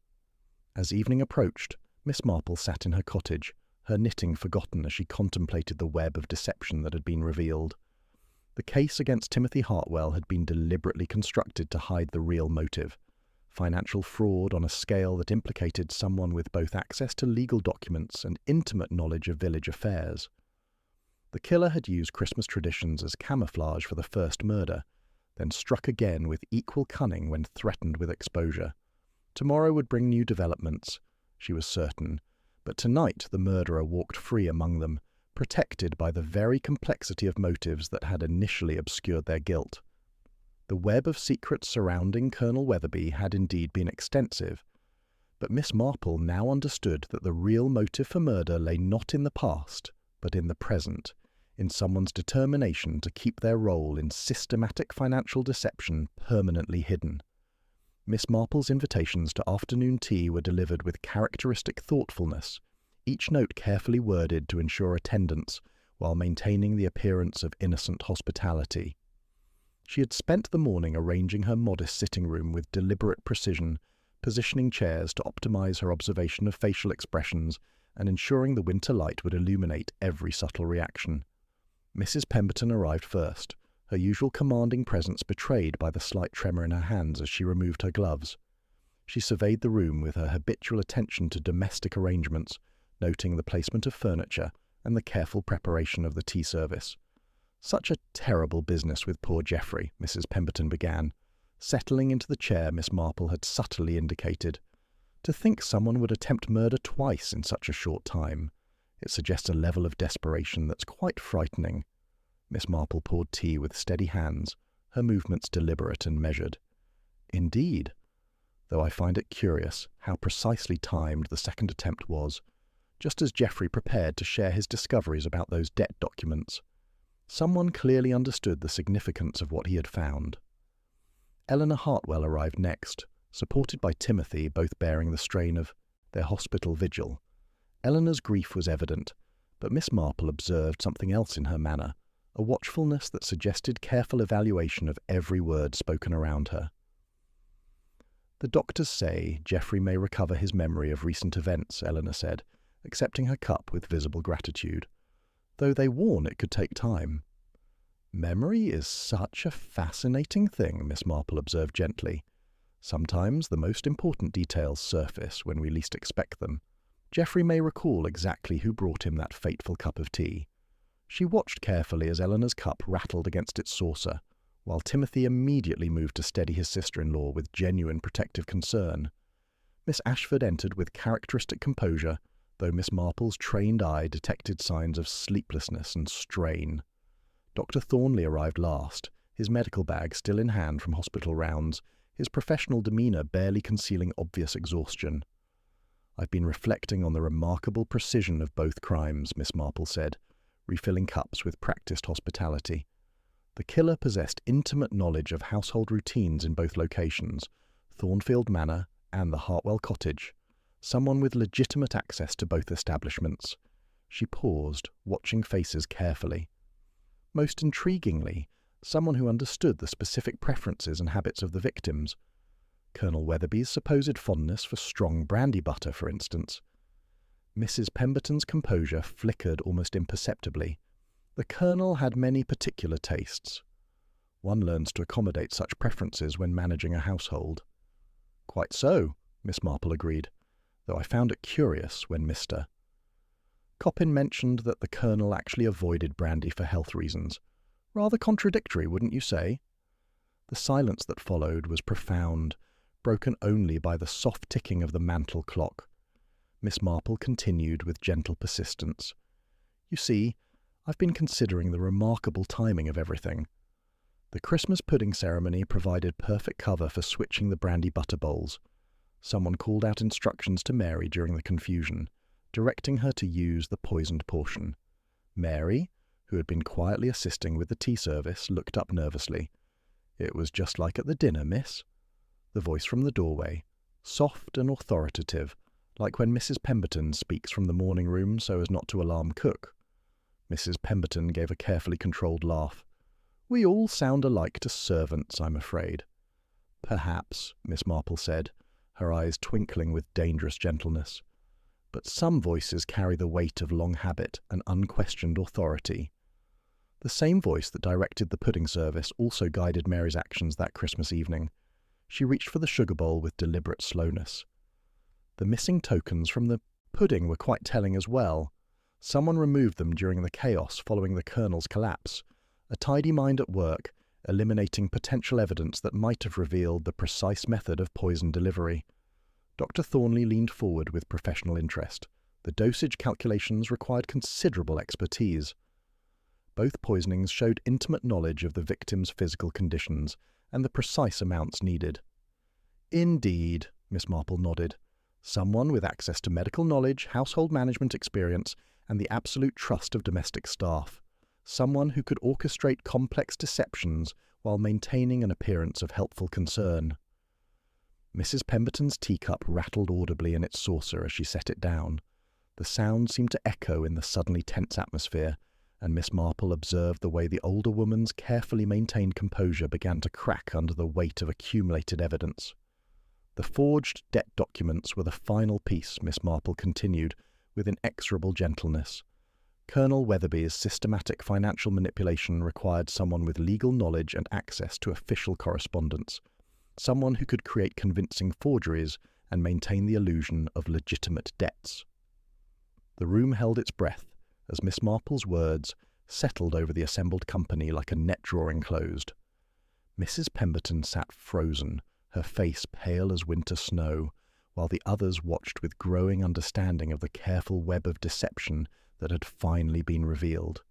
As evening approached, Miss Marple sat in her cottage, her knitting forgotten as she contemplated the web of deception that had been revealed. The case against Timothy Hartwell had been deliberately constructed to hide the real motive: financial fraud on a scale that implicated someone with both access to legal documents and intimate knowledge of village affairs. The killer had used Christmas traditions as camouflage for the first murder, then struck again with equal cunning when threatened with exposure. Tomorrow would bring new developments, she was certain, but tonight the murderer walked free among them, protected by the very complexity of motives that had initially obscured their guilt. The web of secrets surrounding Colonel Weatherby had indeed been extensive, but Miss Marple now understood that the real motive for murder lay not in the past, but in the present, in someone's determination to keep their role in systematic financial deception permanently hidden. Miss Marple's invitations to afternoon tea were delivered with characteristic thoughtfulness, each note carefully worded to ensure attendance while maintaining the appearance of innocent hospitality. She had spent the morning arranging her modest sitting room with deliberate precision, positioning chairs to optimize her observation of facial expressions and ensuring the winter light would illuminate every subtle reaction. Mrs. Pemberton arrived first, her usual commanding presence betrayed by the slight tremor in her hands as she removed her gloves. She surveyed the room with her habitual attention to domestic arrangements, noting the placement of furniture and the careful preparation of the tea service. "Such a terrible business with poor Geoffrey," Mrs. Pemberton began, settling into the chair Miss Marple had subtly indicated. "To think someone would attempt murder twice in such a short time. It suggests a level of desperation that's quite frightening." Miss Marple poured tea with steady hands, her movements deliberate and measured. "Indeed, though I find it curious how precisely timed the second attempt was, just as Geoffrey prepared to share his discoveries about those debt documents. Someone clearly understood the significance of what he had found." Eleanor Hartwell arrived next, supported by Timothy, both bearing the strain of their hospital vigil. Eleanor's grief was evident, but Miss Marple observed something else in her manner, a watchfulness that suggested careful evaluation of every word spoken around her. "The doctors say Geoffrey may recover his memory of recent events," Eleanor said, accepting her cup with visible gratitude, "though they warn it could take time." "Memory is such a fascinating thing," Miss Marple observed gently. "Sometimes the most important details surface when we least expect them. Geoffrey may recall exactly who brought him that fateful cup of tea." She watched carefully as Eleanor's cup rattled against its saucer, while Timothy immediately moved to steady his sister-in-law with genuine protective concern. Miss Ashford entered with characteristic composure, though Miss Marple's trained eye detected signs of sleeplessness and strain. Dr. Thornley arrived last, his medical bag still in hand from hospital rounds, his professional demeanour barely concealing obvious exhaustion. "I've been reflecting on the remarkable precision of both crimes," Miss Marple said, refilling cups with practised hospitality. "The killer possessed intimate knowledge of household routines in both locations, Thornfield Manor and the Hartwell cottage, someone with legitimate access to both establishments." She paused, watching faces carefully. "Most intriguingly, someone who understood the specific preferences and habits of the victims. Colonel Weatherby's supposed fondness for strong brandy butter, for instance." Mrs. Pemberton's composure flickered almost imperceptibly. The Colonel had many particular tastes. One learns to accommodate such preferences when managing a household. "Quite so," Miss Marple agreed, "though I found it curious when Mr. Coppin mentioned that the Colonel actually avoided brandy for health reasons. Rather contradictory, wouldn't you say? The silence that followed was profound, broken only by the soft ticking of the mantel clock. Miss Marple continued with gentle persistence. You see, I've been considering the remarkable timing of everything. The Christmas pudding ceremony provided perfect cover for switching the brandy butter bowls. Someone called out instructions to Mary during the confusion, directing her to use the poisoned portion. Mary, who had been quietly assisting with the tea service, looked up nervously. It was just like at the dinner, miss. The voice from the doorway, soft and authoritative, like when Mrs. Pemberton speaks from the morning room so as not to alarm cook. Mrs. Pemberton gave a carefully controlled laugh. We all sound alike to servants, I'm afraid. Perhaps, Miss Marple said, her eyes twinkling with dangerous gentleness. But some voices carry the weight of long habit and unquestioned authority. The same voice that directed the pudding service also guided Mary's actions that Christmas evening. She reached for the sugar bowl with deliberate slowness. The missing tokens from the pudding were quite telling as well. Someone removed them during the chaos following the Colonel's collapse. A tidy mind at work, eliminating potential evidence that might have revealed the precise method of poison delivery. Dr. Thornley leaned forward with professional interest. The dosage calculations required considerable expertise. Both poisonings showed intimate knowledge of the victim's physical conditions and the precise amounts needed. Indeed, Miss Marple nodded. Someone with access to medical knowledge, household management experience, and the absolute trust of domestic staff. Someone who could orchestrate complex deceptions while maintaining an appearance of helpful concern. Mrs. Pemberton's teacup rattled audibly in its saucer as she set it down. The sound seemed to echo in the suddenly tense atmosphere, and Miss Marple observed the way the older woman's carefully maintained composure began to crack under the weight of accumulated evidence. The forged debt documents were the final piece, Miss Marple continued, with inexorable gentleness. Colonel Weatherby's systematic financial manipulation required someone with legal knowledge and access to official correspondence, someone who could create convincing forgeries and maintain the illusion of legitimate debts. The room held its breath as Miss Marple's words settled over the assembled company like a net drawing closed. Mrs. Pemberton sat frozen, her face pale as winter snow, while the others watched with growing understanding of the careful web of deception that had finally been revealed.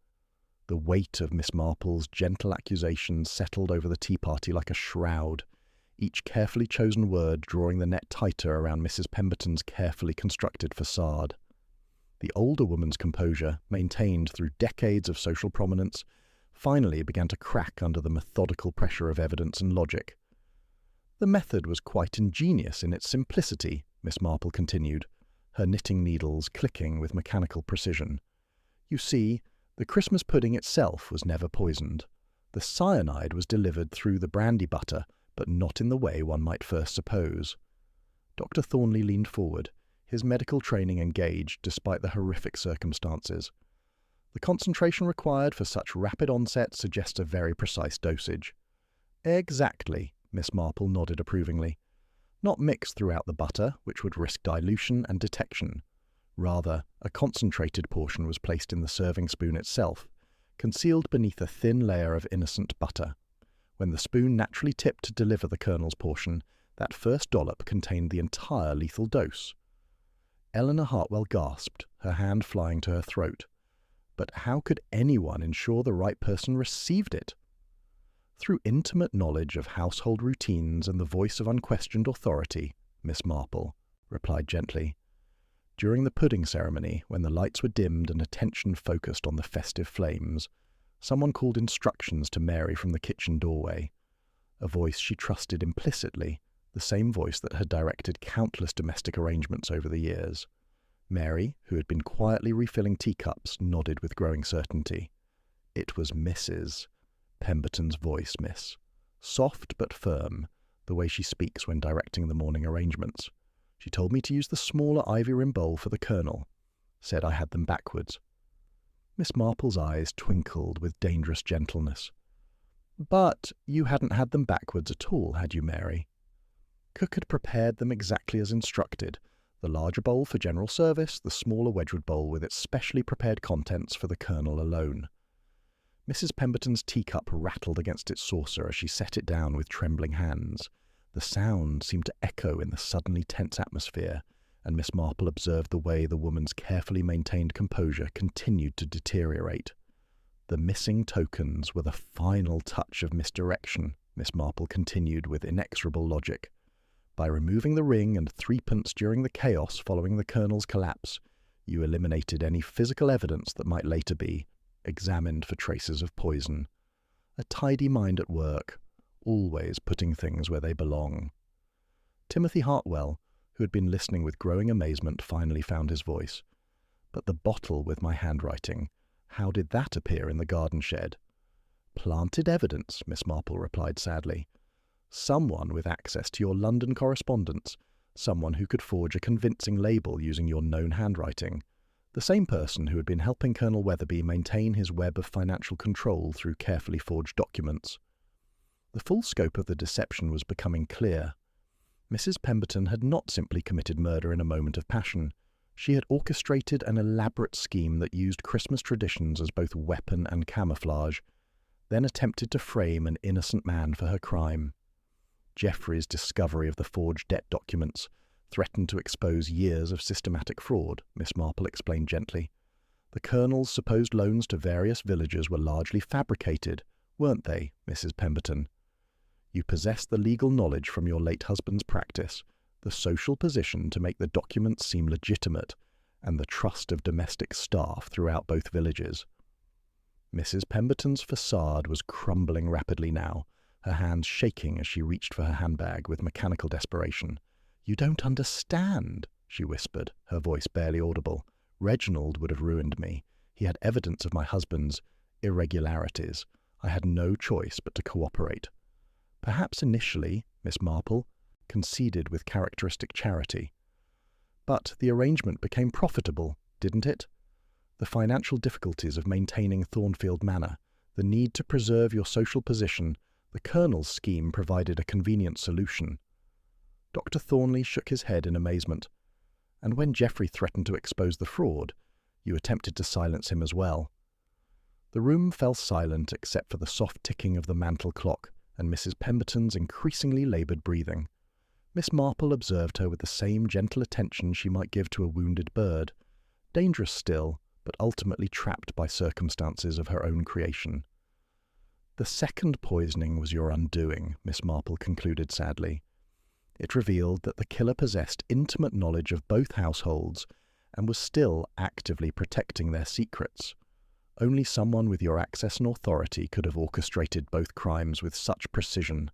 The weight of Miss Marple's gentle accusations settled over the tea party like a shroud, each carefully chosen word drawing the net tighter around Mrs. Pemberton's carefully constructed facade. The older woman's composure, maintained through decades of social prominence, finally began to crack under the methodical pressure of evidence and logic. The method was quite ingenious in its simplicity, Miss Marple continued, her knitting needles clicking with mechanical precision. You see, the Christmas pudding itself was never poisoned. The cyanide was delivered through the brandy butter, but not in the way one might first suppose. Dr. Thornley leaned forward, his medical training engaged despite the horrific circumstances. The concentration required for such rapid onset suggests a very precise dosage. Exactly, Miss Marple nodded approvingly. Not mixed throughout the butter, which would risk dilution and detection. Rather, a concentrated portion was placed in the serving spoon itself, concealed beneath a thin layer of innocent butter. When the spoon naturally tipped to deliver the Colonel's portion, that first dollop contained the entire lethal dose. Eleanor Hartwell gasped, her hand flying to her throat. But how could anyone ensure the right person received it? Through intimate knowledge of household routines and the voice of unquestioned authority, Miss Marple replied gently. During the pudding ceremony, when the lights were dimmed and attention focused on the festive flames, someone called instructions to Mary from the kitchen doorway. A voice she trusted implicitly, the same voice that had directed countless domestic arrangements over the years. Mary, who had been quietly refilling teacups, nodded with growing certainty. It was Mrs. Pemberton's voice, miss. Soft but firm, the way she speaks when directing the morning arrangements. She told me to use the smaller ivy-rimmed bowl for the Colonel. Said I had them backwards. Miss Marple's eyes twinkled with dangerous gentleness. But you hadn't had them backwards at all, had you, Mary? Cook had prepared them exactly as instructed, The larger bowl for general service, the smaller Wedgwood bowl with its specially prepared contents for the Colonel alone. Mrs. Pemberton's teacup rattled against its saucer as she set it down with trembling hands. The sound seemed to echo in the suddenly tense atmosphere, and Miss Marple observed the way the woman's carefully maintained composure continued to deteriorate. The missing tokens were the final touch of misdirection, Miss Marple continued with inexorable logic. By removing the ring and threepence during the chaos following the Colonel's collapse, you eliminated any physical evidence that might later be examined for traces of poison. A tidy mind at work, always putting things where they belong. Timothy Hartwell, who had been listening with growing amazement, finally found his voice. But the bottle with my handwriting, how did that appear in the garden shed? Planted evidence, Miss Marple replied sadly. Someone with access to your London correspondence, someone who could forge a convincing label using your known handwriting, the same person who had been helping Colonel Weatherby maintain his web of financial control through carefully forged documents. The full scope of the deception was becoming clear. Mrs. Pemberton had not simply committed murder in a moment of passion. She had orchestrated an elaborate scheme that used Christmas traditions as both weapon and camouflage, then attempted to frame an innocent man for her crime. Geoffrey's discovery of the forged debt documents threatened to expose years of systematic fraud, Miss Marple explained gently. The Colonel's supposed loans to various villagers were largely fabricated, weren't they, Mrs. Pemberton? You possessed the legal knowledge from your late husband's practice, the social position to make the documents seem legitimate, and the trust of domestic staff throughout both villages. Mrs. Pemberton's facade was crumbling rapidly now, her hands shaking as she reached for her handbag with mechanical desperation. "You don't understand," she whispered, her voice barely audible. "Reginald would have ruined me. He had evidence of my husband's irregularities. I had no choice but to cooperate." Perhaps initially, Miss Marple conceded with characteristic charity. But the arrangement became profitable, didn't it? The financial difficulties of maintaining Thornfield Manor, the need to preserve your social position, the Colonel's scheme provided a convenient solution. Dr. Thornley shook his head in amazement. "And when Geoffrey threatened to expose the fraud, you attempted to silence him as well." The room fell silent except for the soft ticking of the mantel clock and Mrs. Pemberton's increasingly laboured breathing. Miss Marple observed her with the same gentle attention she might give to a wounded bird, dangerous still, but ultimately trapped by circumstances of her own creation. "The second poisoning was your undoing," Miss Marple concluded sadly. It revealed that the killer possessed intimate knowledge of both households and was still actively protecting their secrets. Only someone with your access and authority could have orchestrated both crimes with such precision.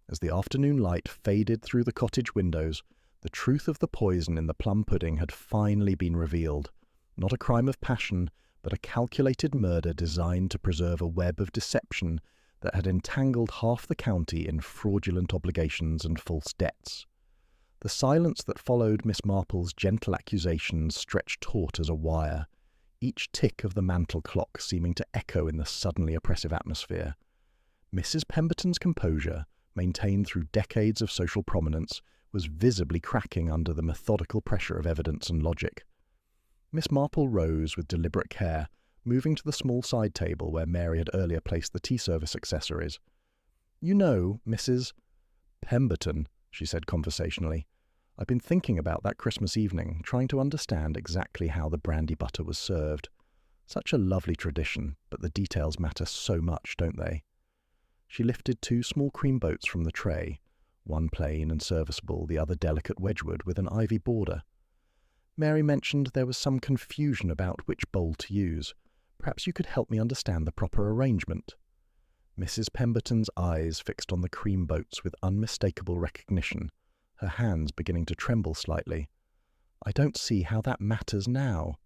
As the afternoon light faded through the cottage windows, the truth of the poison in the plum pudding had finally been revealed. Not a crime of passion, but a calculated murder designed to preserve a web of deception that had entangled half the county in fraudulent obligations and false debts. The silence that followed Miss Marple's gentle accusations stretched taut as a wire, each tick of the mantel clock seeming to echo in the suddenly oppressive atmosphere. Mrs. Pemberton's composure, maintained through decades of social prominence, was visibly cracking under the methodical pressure of evidence and logic. Miss Marple rose with deliberate care, moving to the small side table where Mary had earlier placed the tea service accessories. "You know, Mrs. Pemberton," she said conversationally, "I've been thinking about that Christmas evening, trying to understand exactly how the brandy butter was served. Such a lovely tradition, but the details matter so much, don't they?" She lifted 2 small cream boats from the tray, one plain and serviceable, the other delicate Wedgwood with an ivy border. "Mary mentioned there was some confusion about which bowl to use. Perhaps you could help me understand the proper arrangement." Mrs. Pemberton's eyes fixed on the cream boats with unmistakable recognition, her hands beginning to tremble slightly. "I don't see how that matters now."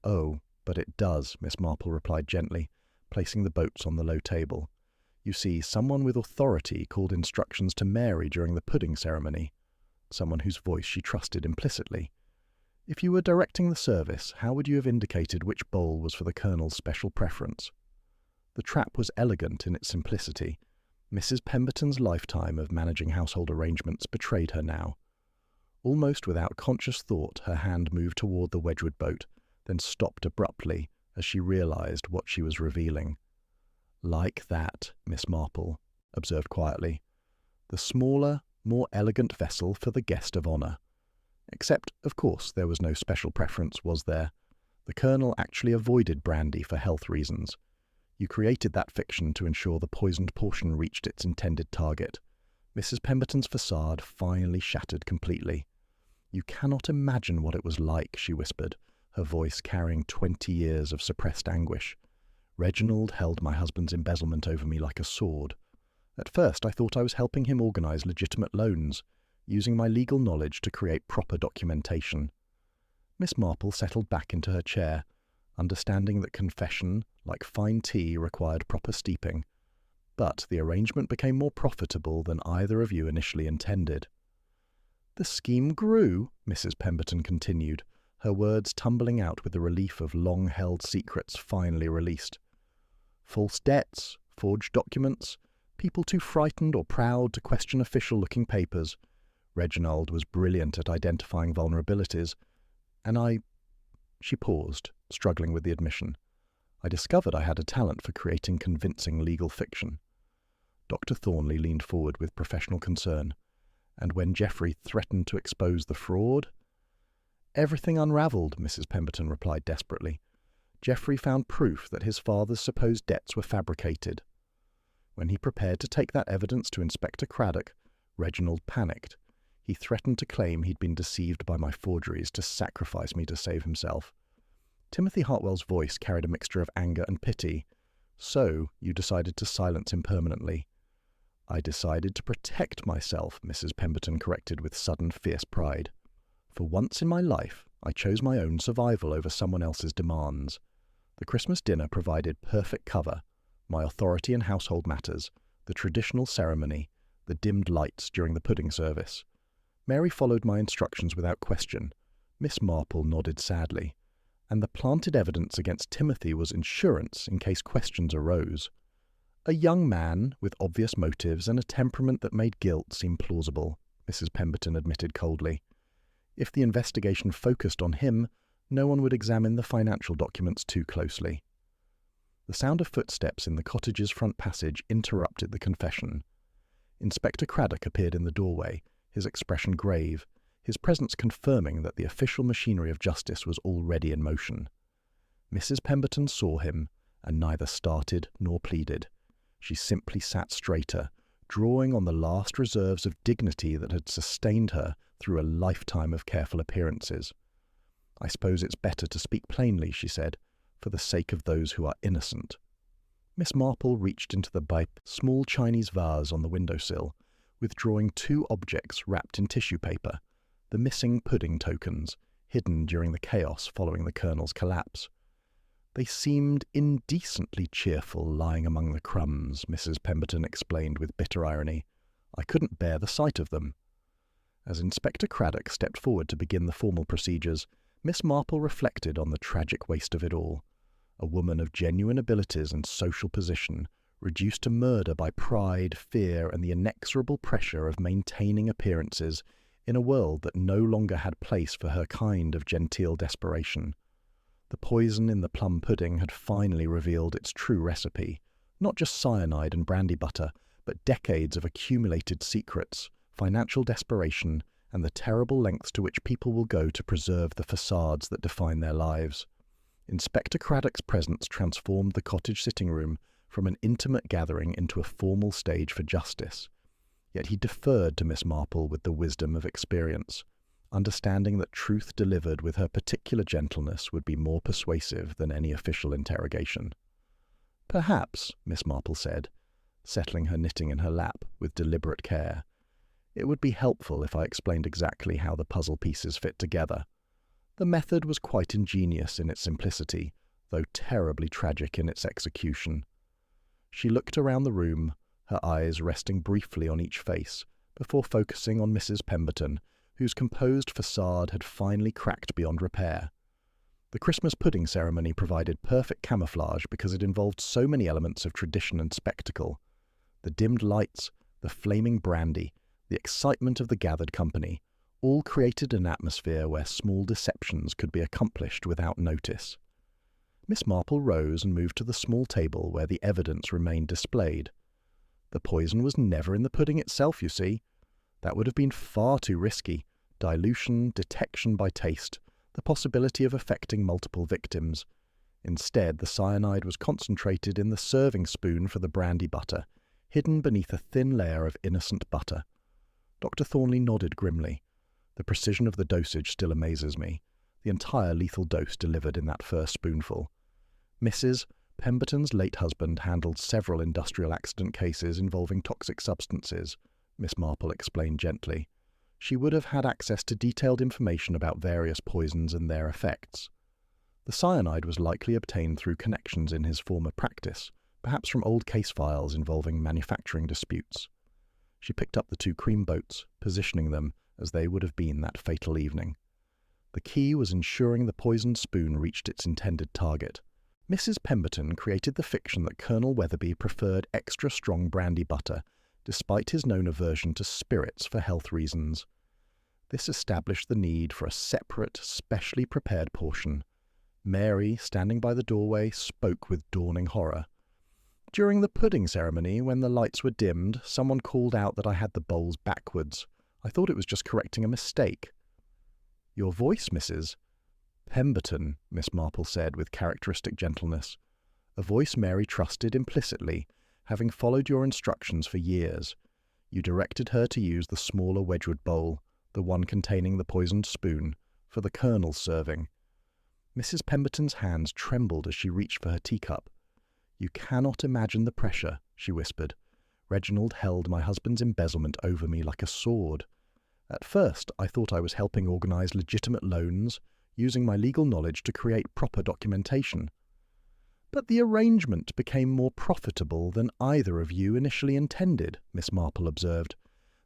"Oh, but it does," Miss Marple replied gently, placing the boats on the low table. "You see, someone with authority called instructions to Mary during the pudding ceremony, someone whose voice she trusted implicitly. If you were directing the service, how would you have indicated which bowl was for the Colonel's special preference?" The trap was elegant in its simplicity. Mrs. Pemberton's lifetime of managing household arrangements betrayed her now. Almost without conscious thought, her hand moved toward the Wedgwood boat, then stopped abruptly as she realized what she was revealing. "Like that, Miss Marple," observed quietly. "The smaller, more elegant vessel for the guest of honour. Except, of course, there was no special preference, was there? The Colonel actually avoided brandy for health reasons. You created that fiction to ensure the poisoned portion reached its intended target." Mrs. Pemberton's facade finally shattered completely. "You cannot imagine what it was like," she whispered, her voice carrying 20 years of suppressed anguish. "Reginald held my husband's embezzlement over me like a sword. At first I thought I was helping him organise legitimate loans, using my legal knowledge to create proper documentation." Miss Marple settled back into her chair, understanding that confession, like fine tea, required proper steeping. But the arrangement became more profitable than either of you initially intended. "The scheme grew," Mrs. Pemberton continued, her words tumbling out with the relief of long-held secrets finally released. "False debts, forged documents, people too frightened or proud to question official-looking papers. Reginald was brilliant at identifying vulnerabilities, and She paused, struggling with the admission. "I discovered I had a talent for creating convincing legal fiction." Dr. Thornley leaned forward with professional concern. "And when Geoffrey threatened to expose the fraud?" "Everything unravelled," Mrs. Pemberton replied desperately. "Geoffrey found proof that his father's supposed debts were fabricated. When he prepared to take that evidence to Inspector Craddock, Reginald panicked. He threatened to claim he'd been deceived by my forgeries to sacrifice me to save himself." Timothy Hartwell's voice carried a mixture of anger and pity. "So you decided to silence him permanently." "I decided to protect myself," Mrs. Pemberton corrected with sudden fierce pride. "For once in my life, I chose my own survival over someone else's demands. The Christmas dinner provided perfect cover, my authority in household matters, the traditional ceremony, the dimmed lights during the pudding service. Mary followed my instructions without question." Miss Marple nodded sadly. "And the planted evidence against Timothy was insurance in case questions arose." "A young man with obvious motives and a temperament that made guilt seem plausible," Mrs. Pemberton admitted coldly. "If the investigation focused on him, no one would examine the financial documents too closely." The sound of footsteps in the cottage's front passage interrupted the confession. Inspector Craddock appeared in the doorway, his expression grave, his presence confirming that the official machinery of justice was already in motion. Mrs. Pemberton saw him, and neither started nor pleaded. She simply sat straighter, drawing on the last reserves of dignity that had sustained her through a lifetime of careful appearances. "I suppose it's better to speak plainly," she said, "for the sake of those who are innocent." Miss Marple reached into the small Chinese vase on the windowsill, withdrawing 2 objects wrapped in tissue paper, the missing pudding tokens, hidden during the chaos following the Colonel's collapse. "They seemed indecently cheerful lying among the crumbs," Mrs. Pemberton explained with bitter irony. "I couldn't bear the sight of them." As Inspector Craddock stepped forward to begin the formal procedures, Miss Marple reflected on the tragic waste of it all. A woman of genuine abilities and social position, reduced to murder by pride, fear, and the inexorable pressure of maintaining appearances in a world that no longer had place for her kind of genteel desperation. The poison in the plum pudding had finally revealed its true recipe, not just cyanide and brandy butter, but decades of accumulated secrets, financial desperation, and the terrible lengths to which people will go to preserve the facades that define their lives. Inspector Craddock's presence transformed the cottage sitting room from an intimate gathering into a formal stage for justice. Yet he deferred to Miss Marple with the wisdom of experience, understanding that truth delivered with her particular gentleness would be more persuasive than any official interrogation. "Perhaps," Miss Marple said, settling her knitting in her lap with deliberate care, "it would be helpful if I explained exactly how the puzzle pieces fit together. The method was quite ingenious in its simplicity, though terribly tragic in its execution." She looked around the room, her eyes resting briefly on each face, before focusing on Mrs. Pemberton, whose composed facade had finally cracked beyond repair. The Christmas pudding ceremony provided perfect camouflage because it involved so many elements of tradition and spectacle. The dimmed lights, the flaming brandy, the excitement of the gathered company, all created an atmosphere where small deceptions could be accomplished without notice. Miss Marple rose and moved to the small table where the evidence remained displayed. The poison was never in the pudding itself, you see. That would have been far too risky. Dilution, detection by taste, the possibility of affecting multiple victims. Instead, the cyanide was concentrated in the serving spoon for the brandy butter, hidden beneath a thin layer of innocent butter. Dr. Thornley nodded grimly. The precision of the dosage still amazes me. The entire lethal dose delivered in that first spoonful. Mrs. Pemberton's late husband handled several industrial accident cases involving toxic substances, Miss Marple explained gently. She would have had access to detailed information about various poisons and their effects. The cyanide was likely obtained through connections in his former practice, perhaps from old case files involving manufacturing disputes. She picked up the 2 cream boats, positioning them as they would have been that fatal evening. The key was ensuring the poisoned spoon reached its intended target. Mrs. Pemberton created the fiction that Colonel Weatherby preferred extra strong brandy butter, despite his known aversion to spirits for health reasons. This established the need for a separate, specially prepared portion. Mary, standing by the doorway, spoke with dawning horror. During the pudding ceremony, when the lights were dimmed, someone called out that I had the bowls backwards. I thought it was just correcting a mistake. Your voice, Mrs. Pemberton, Miss Marple said with characteristic gentleness. A voice Mary trusted implicitly, having followed your instructions for years. You directed her to use the smaller Wedgwood bowl, the one containing the poisoned spoon, for the Colonel's serving. Mrs. Pemberton's hands trembled as she reached for her teacup. You cannot imagine the pressure, she whispered. Reginald held my husband's embezzlement over me like a sword. At first, I thought I was helping organise legitimate loans, using my legal knowledge to create proper documentation. But the arrangement became more profitable than either of you initially intended, Miss Marple observed.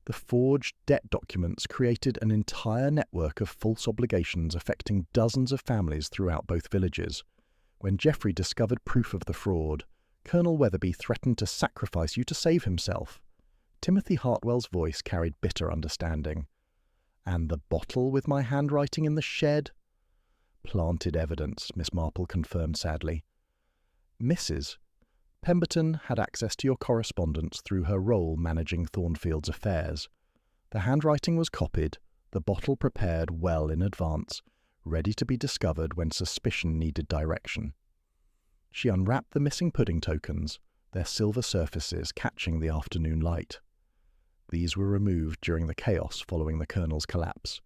The forged debt documents created an entire network of false obligations affecting dozens of families throughout both villages. When Geoffrey discovered proof of the fraud, Colonel Weatherby threatened to sacrifice you to save himself. Timothy Hartwell's voice carried bitter understanding. And the bottle with my handwriting in the shed? Planted evidence, Miss Marple confirmed sadly. Mrs. Pemberton had access to your correspondence through her role managing Thornfield's affairs. The handwriting was copied, the bottle prepared well in advance, ready to be discovered when suspicion needed direction. She unwrapped the missing pudding tokens, their silver surfaces catching the afternoon light. These were removed during the chaos following the Colonel's collapse.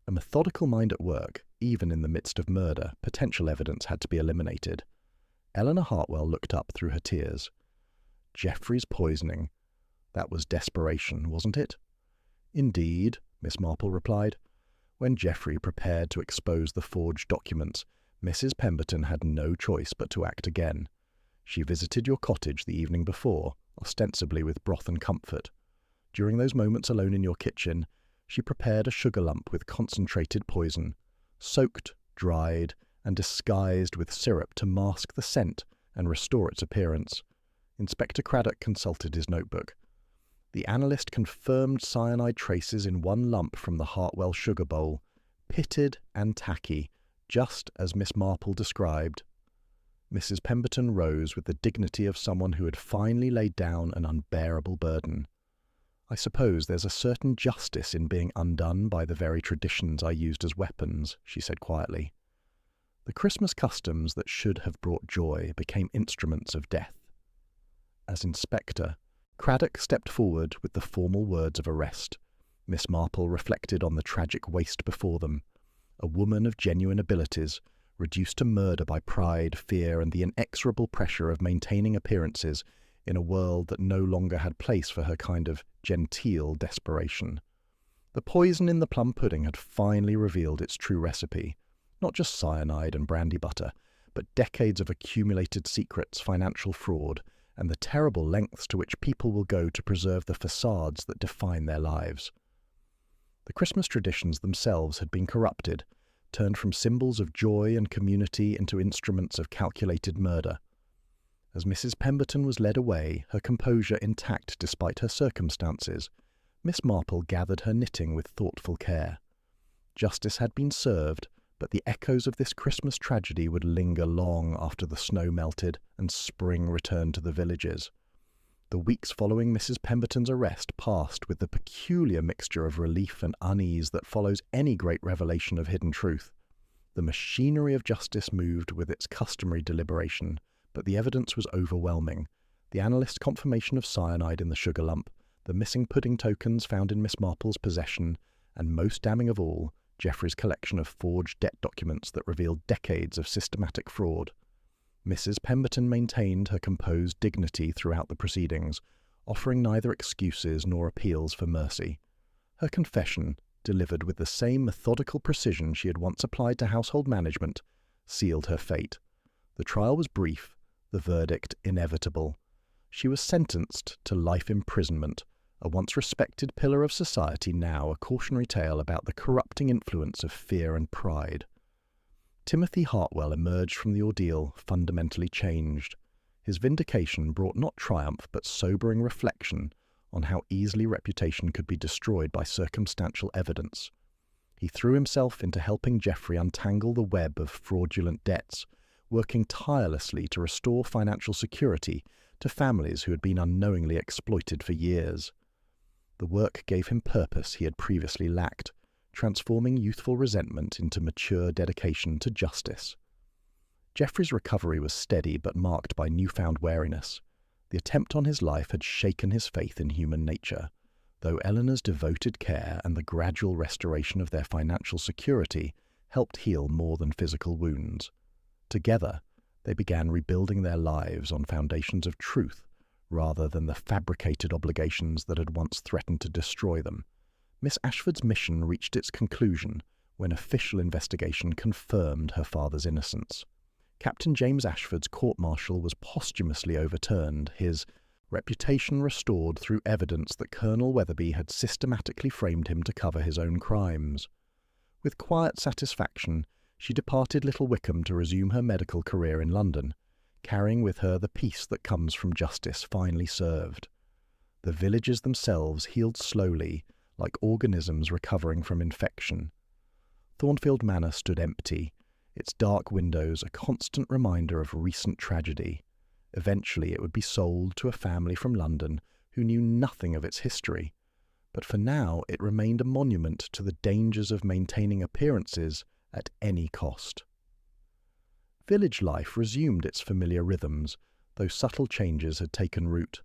A methodical mind at work, even in the midst of murder, potential evidence had to be eliminated. Eleanor Hartwell looked up through her tears. Geoffrey's poisoning. That was desperation, wasn't it? Indeed, Miss Marple replied. When Geoffrey prepared to expose the forged documents, Mrs. Pemberton had no choice but to act again. She visited your cottage the evening before, ostensibly with broth and comfort. During those moments alone in your kitchen, she prepared a sugar lump with concentrated poison, soaked, dried, and disguised with syrup to mask the scent and restore its appearance. Inspector Craddock consulted his notebook. The analyst confirmed cyanide traces in one lump from the Hartwell sugar bowl, pitted and tacky, just as Miss Marple described. Mrs. Pemberton rose with the dignity of someone who had finally laid down an unbearable burden. I suppose there's a certain justice in being undone by the very traditions I used as weapons, she said quietly. The Christmas customs that should have brought joy became instruments of death. As inspector, Craddock stepped forward with the formal words of arrest. Miss Marple reflected on the tragic waste before them. A woman of genuine abilities, reduced to murder by pride, fear, and the inexorable pressure of maintaining appearances in a world that no longer had place for her kind of genteel desperation. The poison in the plum pudding had finally revealed its true recipe. Not just cyanide and brandy butter, but decades of accumulated secrets, financial fraud, and the terrible lengths to which people will go to preserve the facades that define their lives. The Christmas traditions themselves had been corrupted, turned from symbols of joy and community into instruments of calculated murder. As Mrs. Pemberton was led away, her composure intact despite her circumstances, Miss Marple gathered her knitting with thoughtful care. Justice had been served, but the echoes of this Christmas tragedy would linger long after the snow melted and spring returned to the villages. The weeks following Mrs. Pemberton's arrest passed with the peculiar mixture of relief and unease that follows any great revelation of hidden truth. The machinery of justice moved with its customary deliberation, but the evidence was overwhelming. The analyst's confirmation of cyanide in the sugar lump, the missing pudding tokens found in Miss Marple's possession, and most damning of all, Geoffrey's collection of forged debt documents that revealed decades of systematic fraud. Mrs. Pemberton maintained her composed dignity throughout the proceedings, offering neither excuses nor appeals for mercy. Her confession, delivered with the same methodical precision she had once applied to household management, sealed her fate. The trial was brief, the verdict inevitable. She was sentenced to life imprisonment, a once respected pillar of society, now a cautionary tale about the corrupting influence of fear and pride. Timothy Hartwell emerged from the ordeal fundamentally changed. His vindication brought not triumph but sobering reflection on how easily reputation could be destroyed by circumstantial evidence. He threw himself into helping Geoffrey untangle the web of fraudulent debts, working tirelessly to restore financial security to families who had been unknowingly exploited for years. The work gave him purpose he had previously lacked, transforming youthful resentment into mature dedication to justice. Geoffrey's recovery was steady but marked by newfound wariness. The attempt on his life had shaken his faith in human nature, though Eleanor's devoted care and the gradual restoration of their financial security helped heal more than physical wounds. Together, they began rebuilding their lives on foundations of truth rather than the fabricated obligations that had once threatened to destroy them. Miss Ashford's mission reached its conclusion when official investigation confirmed her father's innocence. Captain James Ashford's court-martial was posthumously overturned, his reputation restored through evidence that Colonel Weatherby had systematically framed him to cover his own crimes. With quiet satisfaction, she departed Little Wickham to resume her medical career in London, carrying with her the peace that comes from justice finally served. The villages themselves healed slowly, like organisms recovering from infection. Thornfield Manor stood empty, its dark windows a constant reminder of recent tragedy. Eventually it would be sold to a family from London who knew nothing of its history, but for now it remained a monument to the dangers of maintaining appearances at any cost. Village life resumed its familiar rhythms, though subtle changes had taken root.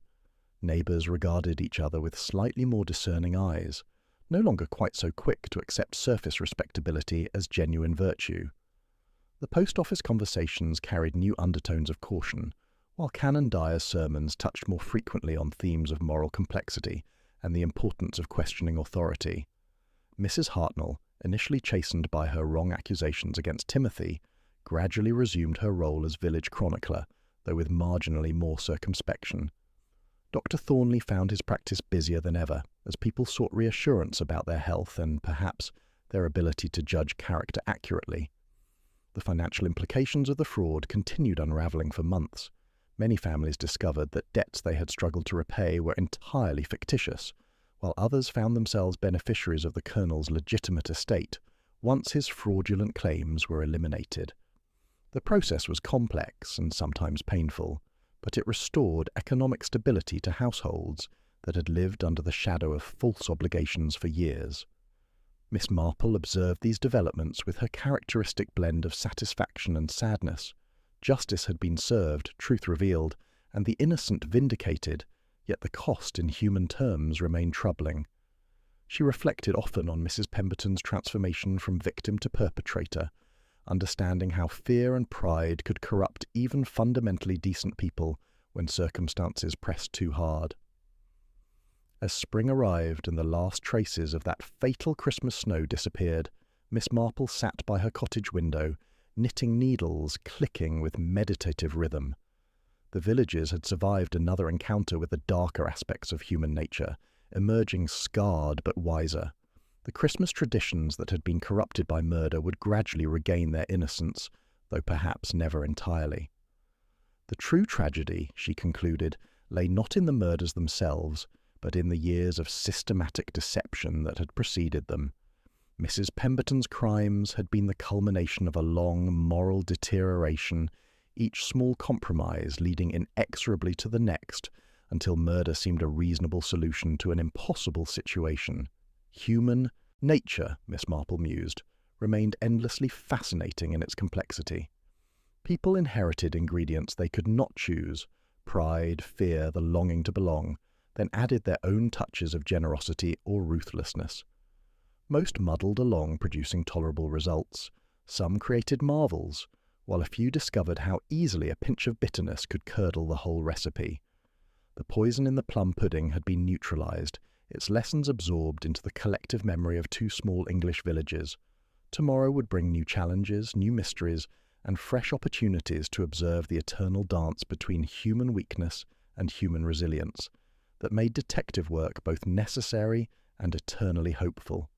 Neighbours regarded each other with slightly more discerning eyes, no longer quite so quick to accept surface respectability as genuine virtue. The post office conversations carried new undertones of caution, while Canon Dyer's sermons touched more frequently on themes of moral complexity and the importance of questioning authority. Mrs. Hartnell, initially chastened by her wrong accusations against Timothy, gradually resumed her role as village chronicler, though with marginally more circumspection. Dr. Thornley found his practice busier than ever, as people sought reassurance about their health and, perhaps, their ability to judge character accurately. The financial implications of the fraud continued unravelling for months. Many families discovered that debts they had struggled to repay were entirely fictitious, while others found themselves beneficiaries of the Colonel's legitimate estate, once his fraudulent claims were eliminated. The process was complex and sometimes painful, but it restored economic stability to households that had lived under the shadow of false obligations for years. Miss Marple observed these developments with her characteristic blend of satisfaction and sadness. Justice had been served, truth revealed, and the innocent vindicated, yet the cost in human terms remained troubling. She reflected often on Mrs. Pemberton's transformation from victim to perpetrator, understanding how fear and pride could corrupt even fundamentally decent people when circumstances pressed too hard. As spring arrived and the last traces of that fatal Christmas snow disappeared, Miss Marple sat by her cottage window, knitting needles clicking with meditative rhythm. The villagers had survived another encounter with the darker aspects of human nature, emerging scarred but wiser. The Christmas traditions that had been corrupted by murder would gradually regain their innocence, though perhaps never entirely. The true tragedy, she concluded, lay not in the murders themselves, but in the years of systematic deception that had preceded them. Mrs. Pemberton's crimes had been the culmination of a long moral deterioration, each small compromise leading inexorably to the next, until murder seemed a reasonable solution to an impossible situation. Human nature, Miss Marple mused, remained endlessly fascinating in its complexity. People inherited ingredients they could not choose: pride, fear, the longing to belong, then added their own touches of generosity or ruthlessness. Most muddled along, producing tolerable results. Some created marvels, while a few discovered how easily a pinch of bitterness could curdle the whole recipe. The poison in the plum pudding had been neutralized, its lessons absorbed into the collective memory of two small English villages. Tomorrow would bring new challenges, new mysteries, and fresh opportunities to observe the eternal dance between human weakness and human resilience that made detective work both necessary and eternally hopeful.